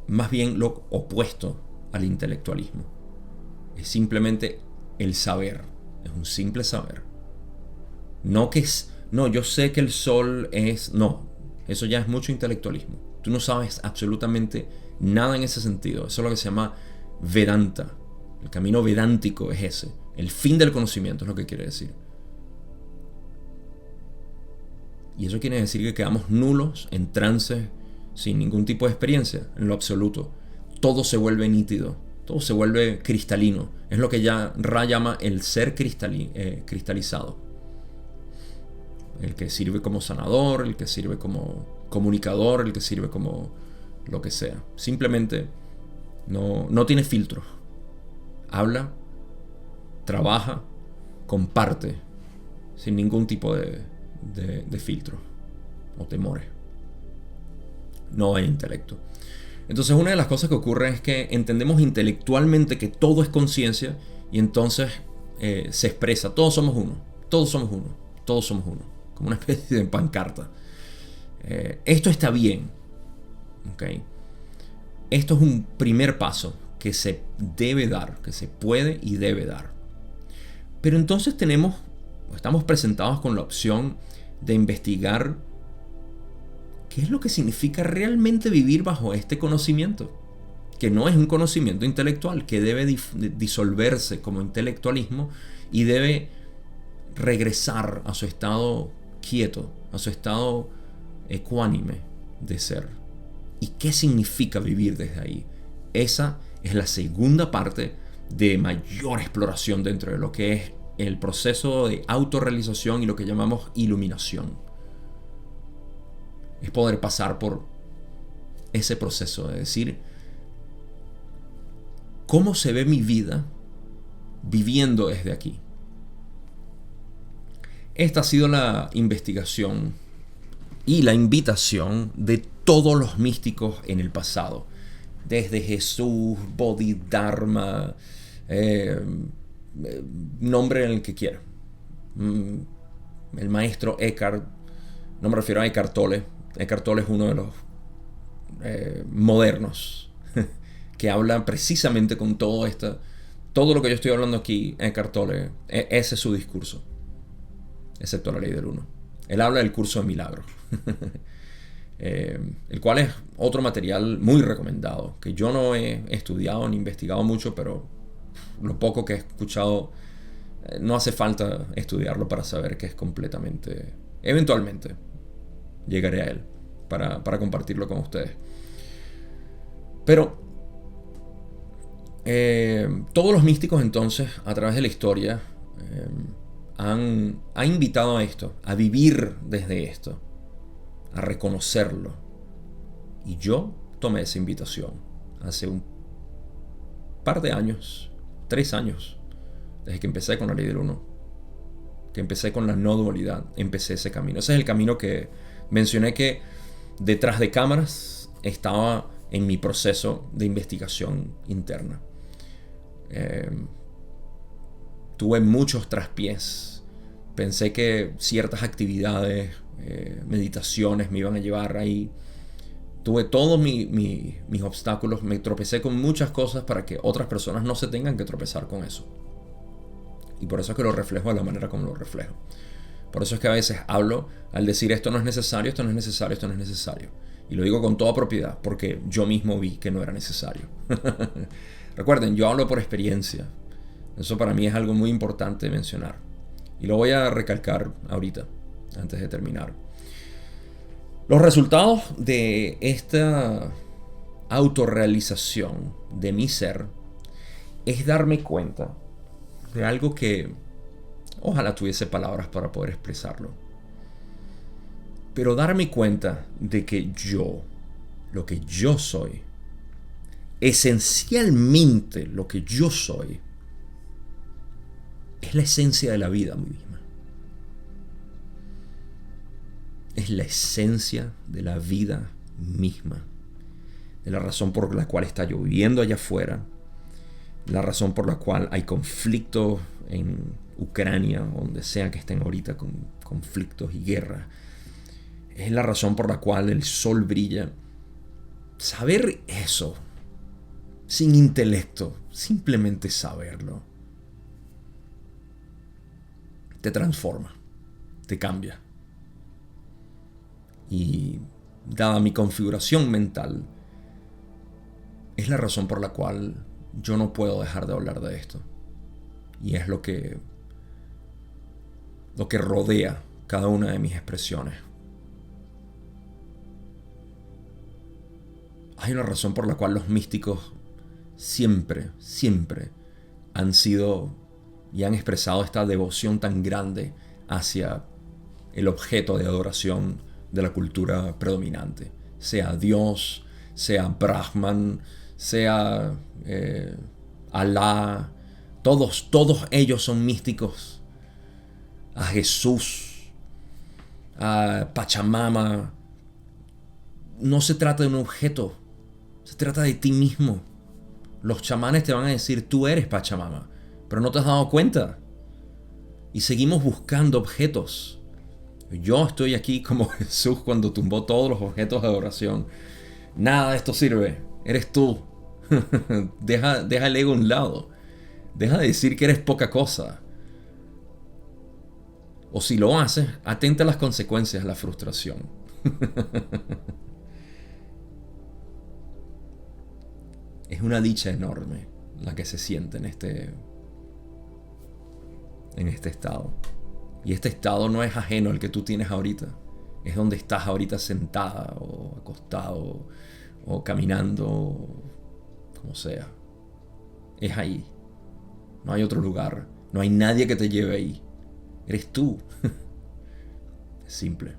más bien lo opuesto al intelectualismo. Es simplemente el saber. Es un simple saber. No, yo sé que el sol es... No, eso ya es mucho intelectualismo. Tú no sabes absolutamente nada en ese sentido. Eso es lo que se llama Vedanta. El camino vedántico es ese. El fin del conocimiento es lo que quiere decir. Y eso quiere decir que quedamos nulos, en trance, sin ningún tipo de experiencia, en lo absoluto. Todo se vuelve nítido, todo se vuelve cristalino. Es lo que ya Ra llama el ser cristalizado. El que sirve como sanador, el que sirve como comunicador, el que sirve como lo que sea. Simplemente no tiene filtros. Habla, trabaja, comparte, sin ningún tipo de filtros o temores. no hay intelecto. Entonces una de las cosas que ocurre es que entendemos intelectualmente que todo es conciencia y entonces se expresa, todos somos uno, todos somos uno, todos somos uno, como una especie de pancarta. Esto está bien, ¿ok? Esto es un primer paso que se debe dar, que se puede y debe dar. Pero entonces estamos presentados con la opción de investigar qué es lo que significa realmente vivir bajo este conocimiento, que no es un conocimiento intelectual, que debe disolverse como intelectualismo y debe regresar a su estado quieto, a su estado ecuánime de ser. ¿Y qué significa vivir desde ahí? Esa es la segunda parte de mayor exploración dentro de lo que es el proceso de autorrealización y lo que llamamos iluminación. Es poder pasar por ese proceso de decir, ¿cómo se ve mi vida viviendo desde aquí? Esta ha sido la investigación y la invitación de todos los místicos en el pasado. Desde Jesús, Bodhidharma, nombre en el que quiera. El maestro Eckhart, no me refiero a Eckhart Tolle. Eckhart Tolle es uno de los modernos que habla precisamente con todo lo que yo estoy hablando aquí. Eckhart Tolle, ese es su discurso, excepto la ley del uno. Él habla del curso de milagros, el cual es otro material muy recomendado, que yo no he estudiado ni investigado mucho, pero lo poco que he escuchado, no hace falta estudiarlo para saber que es completamente... Eventualmente llegaré a él para compartirlo con ustedes. Pero todos los místicos entonces, a través de la historia, han invitado a esto, a vivir desde esto, a reconocerlo. Y yo tomé esa invitación hace un par de años, 3 años, desde que empecé con la ley del uno, que empecé con la no dualidad, empecé ese camino. Ese es el camino que mencioné que detrás de cámaras estaba en mi proceso de investigación interna. Tuve muchos traspiés. Pensé que ciertas actividades, meditaciones me iban a llevar ahí. Tuve todos mis obstáculos. Me tropecé con muchas cosas para que otras personas no se tengan que tropezar con eso. Y por eso es que lo reflejo de la manera como lo reflejo. Por eso es que a veces hablo al decir esto no es necesario, esto no es necesario, esto no es necesario. Y lo digo con toda propiedad porque yo mismo vi que no era necesario. Recuerden, yo hablo por experiencia. Eso para mí es algo muy importante mencionar. Y lo voy a recalcar ahorita, antes de terminar. Los resultados de esta autorrealización de mi ser es darme cuenta de algo que ojalá tuviese palabras para poder expresarlo. Pero darme cuenta de que yo, lo que yo soy, esencialmente lo que yo soy, es la esencia de la vida misma. Es la esencia de la vida misma. De la razón por la cual está lloviendo allá afuera. La razón por la cual hay conflictos en Ucrania, donde sea que estén ahorita con conflictos y guerra. Es la razón por la cual el sol brilla. Saber eso, sin intelecto, simplemente saberlo, te transforma, te cambia. Y dada mi configuración mental, es la razón por la cual yo no puedo dejar de hablar de esto. Y es lo que rodea cada una de mis expresiones. Hay una razón por la cual los místicos siempre han sido y han expresado esta devoción tan grande hacia el objeto de adoración de la cultura predominante. Sea Dios, sea Brahman, sea Alá. Todos ellos son místicos. A Jesús, a Pachamama. no se trata de un objeto, se trata de ti mismo. Los chamanes te van a decir, tú eres Pachamama, pero no te has dado cuenta. Y seguimos buscando objetos. Yo estoy aquí como Jesús cuando tumbó todos los objetos de adoración. Nada de esto sirve, eres tú. deja el ego a un lado. Deja de decir que eres poca cosa. O si lo haces, atenta a las consecuencias de la frustración. Es una dicha enorme la que se siente en este estado. Y este estado no es ajeno al que tú tienes ahorita. Es donde estás ahorita sentada o acostado o caminando, como sea. Es ahí. No hay otro lugar. No hay nadie que te lleve ahí. Eres tú. Es simple.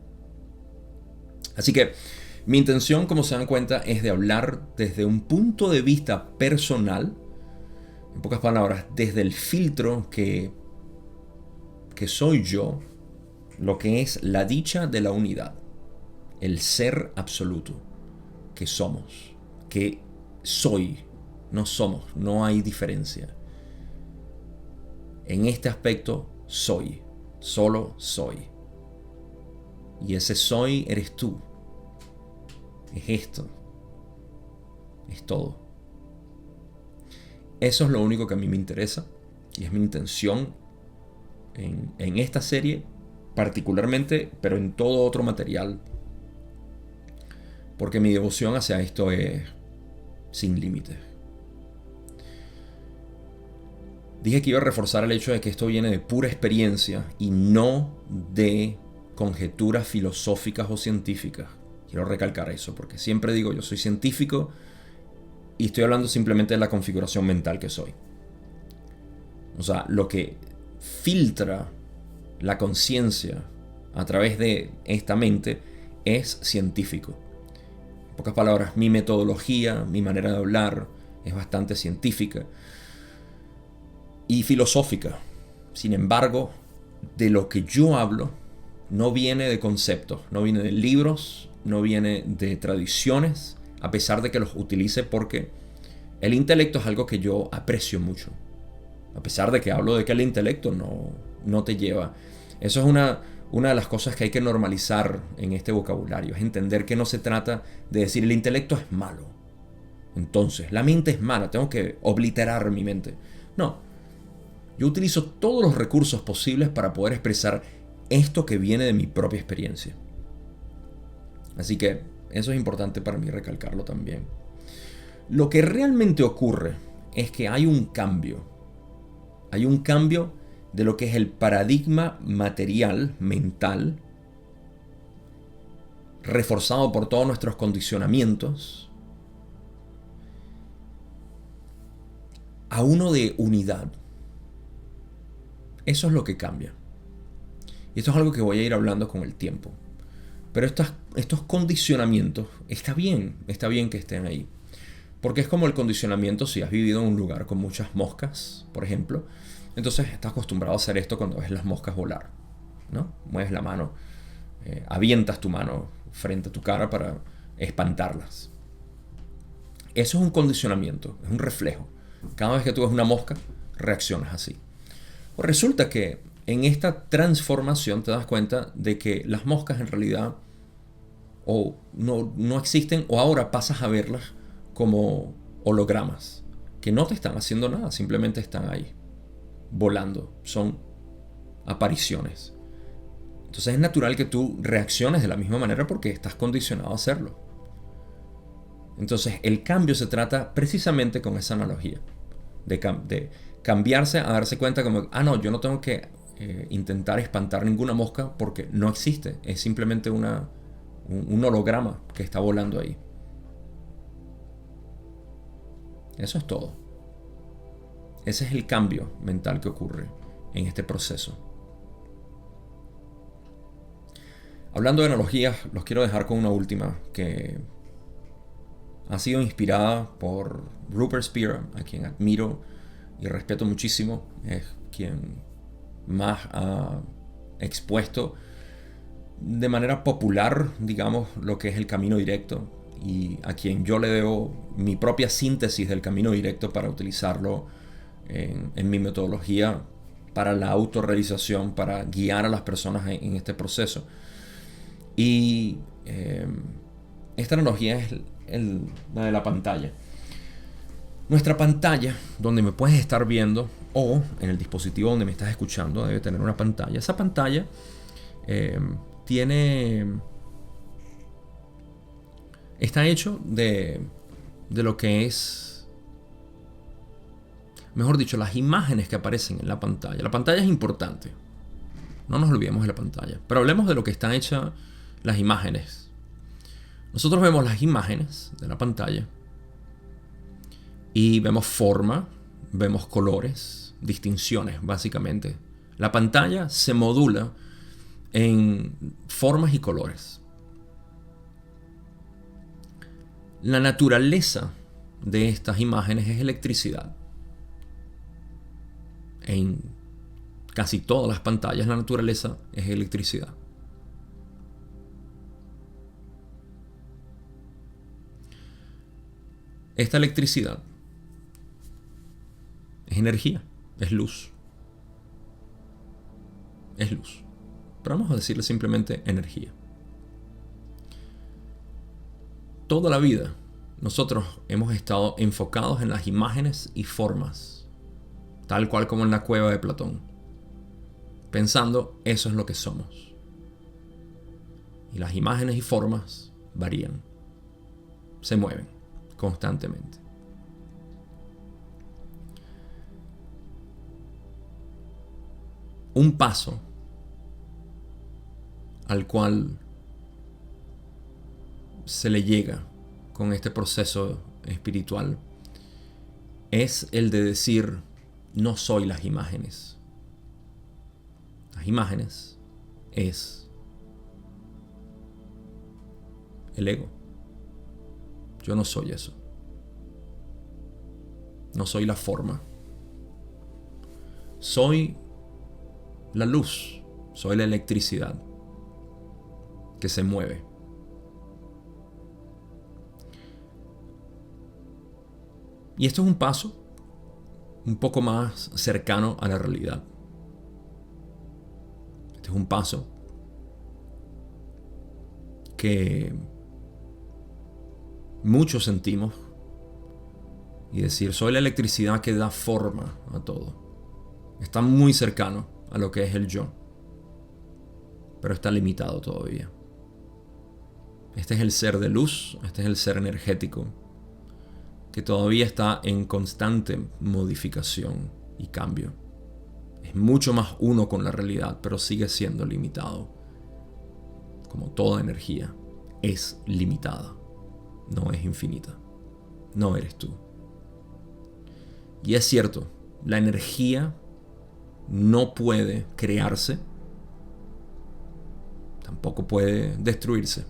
Así que mi intención, como se dan cuenta, es de hablar desde un punto de vista personal. En pocas palabras, desde el filtro que soy yo, lo que es la dicha de la unidad, el ser absoluto que somos, que soy, no somos, no hay diferencia. En este aspecto soy, solo soy. Y ese soy eres tú. Es esto. Es todo. Eso es lo único que a mí me interesa y es mi intención en esta serie particularmente, pero en todo otro material, porque mi devoción hacia esto es sin límites. Dije que iba a reforzar el hecho de que esto viene de pura experiencia y no de conjeturas filosóficas o científicas. Quiero recalcar eso, porque siempre digo yo soy científico y estoy hablando simplemente de la configuración mental que soy. O sea, lo que filtra la conciencia a través de esta mente es científico. En pocas palabras, mi metodología, mi manera de hablar es bastante científica y filosófica. Sin embargo, de lo que yo hablo no viene de conceptos, no viene de libros, no viene de tradiciones, a pesar de que los utilice, porque el intelecto es algo que yo aprecio mucho. A pesar de que hablo de que el intelecto no te lleva. Eso es una de las cosas que hay que normalizar en este vocabulario. Es entender que no se trata de decir el intelecto es malo. Entonces, la mente es mala, tengo que obliterar mi mente. No. Yo utilizo todos los recursos posibles para poder expresar esto que viene de mi propia experiencia. Así que eso es importante para mí recalcarlo también. Lo que realmente ocurre es que hay un cambio. Hay un cambio de lo que es el paradigma material, mental, reforzado por todos nuestros condicionamientos, a uno de unidad. Eso es lo que cambia. Y esto es algo que voy a ir hablando con el tiempo. Pero estos condicionamientos, está bien que estén ahí. Porque es como el condicionamiento si has vivido en un lugar con muchas moscas, por ejemplo. Entonces estás acostumbrado a hacer esto cuando ves las moscas volar, ¿no? Mueves la mano, avientas tu mano frente a tu cara para espantarlas. Eso es un condicionamiento, es un reflejo. Cada vez que tú ves una mosca, reaccionas así. Pues resulta que en esta transformación te das cuenta de que las moscas en realidad o no existen, o ahora pasas a verlas como hologramas, que no te están haciendo nada, simplemente están ahí, volando, son apariciones. Entonces es natural que tú reacciones de la misma manera porque estás condicionado a hacerlo. Entonces el cambio se trata precisamente con esa analogía, de cambiarse a darse cuenta como, no, yo no tengo que intentar espantar ninguna mosca porque no existe, es simplemente un holograma que está volando ahí. Eso es todo. Ese es el cambio mental que ocurre en este proceso. Hablando de analogías, los quiero dejar con una última que ha sido inspirada por Rupert Spira, a quien admiro y respeto muchísimo. Es quien más ha expuesto de manera popular, digamos, lo que es el camino directo, y a quien yo le debo mi propia síntesis del camino directo para utilizarlo en mi metodología para la autorrealización, para guiar a las personas en este proceso. Y esta analogía es la de la pantalla. Nuestra pantalla, donde me puedes estar viendo, o en el dispositivo donde me estás escuchando, debe tener una pantalla. Esa pantalla está hecho de lo que es, mejor dicho, las imágenes que aparecen en la pantalla. La pantalla es importante, no nos olvidemos de la pantalla, pero hablemos de lo que están hechas las imágenes. Nosotros vemos las imágenes de la pantalla y vemos forma, vemos colores, distinciones, básicamente. La pantalla se modula en formas y colores. La naturaleza de estas imágenes es electricidad. En casi todas las pantallas la naturaleza es electricidad. Esta electricidad es energía, es luz. Es luz. Pero vamos a decirle simplemente energía. Toda la vida nosotros hemos estado enfocados en las imágenes y formas, tal cual como en la cueva de Platón, pensando eso es lo que somos. Y las imágenes y formas varían, se mueven constantemente. Un paso al cual se le llega con este proceso espiritual es el de decir: no soy las imágenes. Las imágenes es el ego. Yo no soy eso. No soy la forma. Soy la luz. Soy la electricidad que se mueve. Y esto es un paso un poco más cercano a la realidad. Este es un paso que muchos sentimos, y decir soy la electricidad que da forma a todo. Está muy cercano a lo que es el yo, pero está limitado todavía. Este es el ser de luz, este es el ser energético que todavía está en constante modificación y cambio. Es mucho más uno con la realidad, pero sigue siendo limitado. Como toda energía, es limitada, no es infinita. No eres tú. Y es cierto, la energía no puede crearse, tampoco puede destruirse.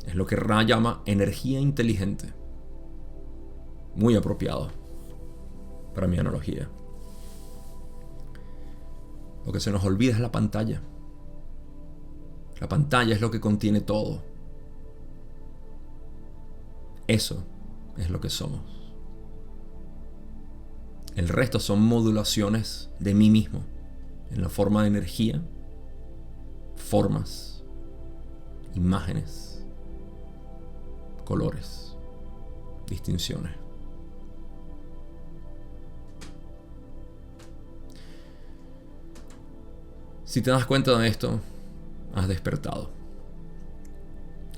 Es lo que Ra llama energía inteligente. Muy apropiado para mi analogía. Lo que se nos olvida es la pantalla. La pantalla es lo que contiene todo. Eso es lo que somos. El resto son modulaciones de mí mismo, en la forma de energía, formas, imágenes, colores, distinciones. Si te das cuenta de esto, has despertado.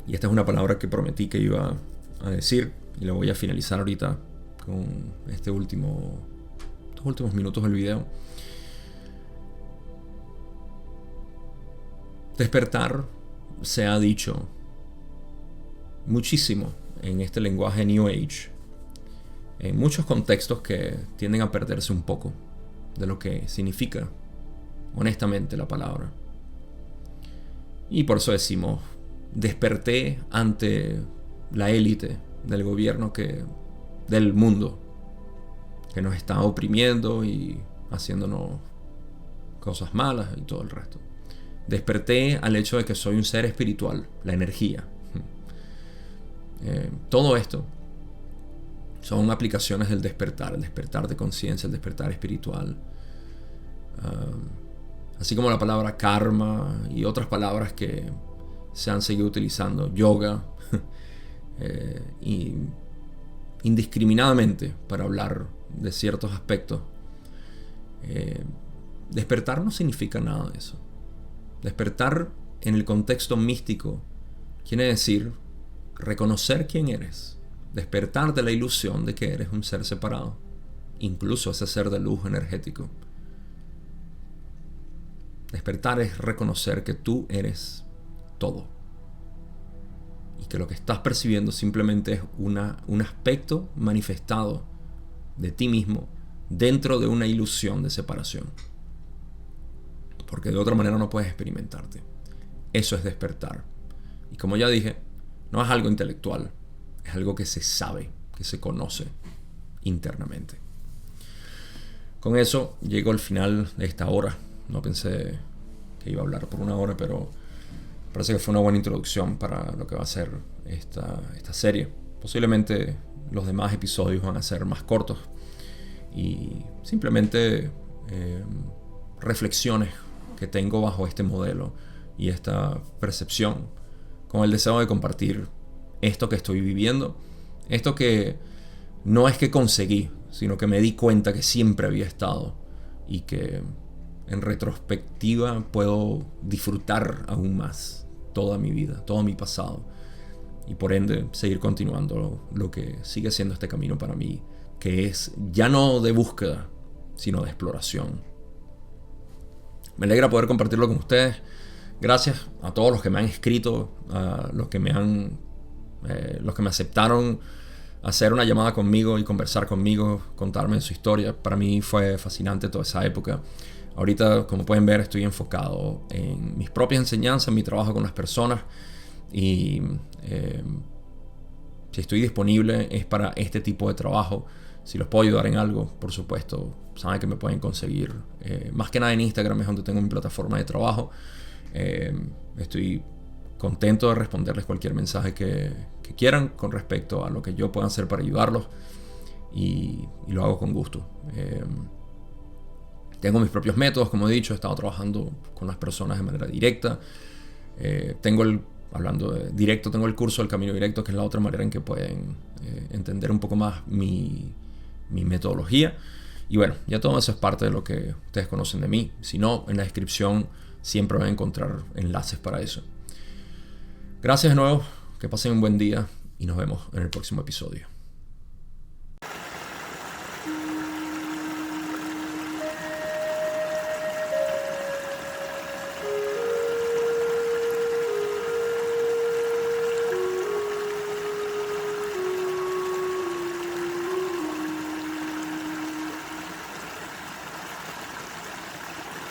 Y esta es una palabra que prometí que iba a decir, y la voy a finalizar ahorita con estos últimos minutos del video. Despertar se ha dicho muchísimo en este lenguaje New Age, en muchos contextos que tienden a perderse un poco de lo que significa honestamente la palabra. Y por eso decimos: desperté ante la élite del gobierno del mundo que nos está oprimiendo y haciéndonos cosas malas y todo el resto. Desperté al hecho de que soy un ser espiritual, la energía. Todo esto son aplicaciones del despertar, el despertar de conciencia, el despertar espiritual. Así como la palabra karma y otras palabras que se han seguido utilizando, yoga, y indiscriminadamente para hablar de ciertos aspectos. Despertar no significa nada de eso. Despertar en el contexto místico quiere decir reconocer quién eres, despertar de la ilusión de que eres un ser separado, incluso ese ser de luz energético. Despertar es reconocer que tú eres todo y que lo que estás percibiendo simplemente es un aspecto manifestado de ti mismo dentro de una ilusión de separación, porque de otra manera no puedes experimentarte. Eso es despertar. Y como ya dije, no es algo intelectual, es algo que se sabe, que se conoce internamente. Con eso llego al final de esta hora. No pensé que iba a hablar por una hora, pero parece que fue una buena introducción para lo que va a ser esta serie. Posiblemente los demás episodios van a ser más cortos y simplemente reflexiones que tengo bajo este modelo y esta percepción, con el deseo de compartir esto que estoy viviendo, esto que no es que conseguí, sino que me di cuenta que siempre había estado y que en retrospectiva puedo disfrutar aún más toda mi vida, todo mi pasado, y por ende seguir continuando lo que sigue siendo este camino para mí, que es ya no de búsqueda, sino de exploración. Me alegra poder compartirlo con ustedes. Gracias a todos los que me han escrito, a los que me aceptaron hacer una llamada conmigo y conversar conmigo, contarme su historia. Para mí fue fascinante toda esa época. Ahorita, como pueden ver, estoy enfocado en mis propias enseñanzas, en mi trabajo con las personas, y si estoy disponible es para este tipo de trabajo. Si los puedo ayudar en algo, por supuesto, saben que me pueden conseguir. Más que nada en Instagram es donde tengo mi plataforma de trabajo. Estoy contento de responderles cualquier mensaje que quieran con respecto a lo que yo pueda hacer para ayudarlos, y lo hago con gusto. Tengo mis propios métodos, como he dicho, he estado trabajando con las personas de manera directa. Hablando de directo, tengo el curso del Camino Directo, que es la otra manera en que pueden entender un poco más mi metodología. Y bueno, ya todo eso es parte de lo que ustedes conocen de mí. Si no, en la descripción siempre van a encontrar enlaces para eso. Gracias de nuevo, que pasen un buen día y nos vemos en el próximo episodio.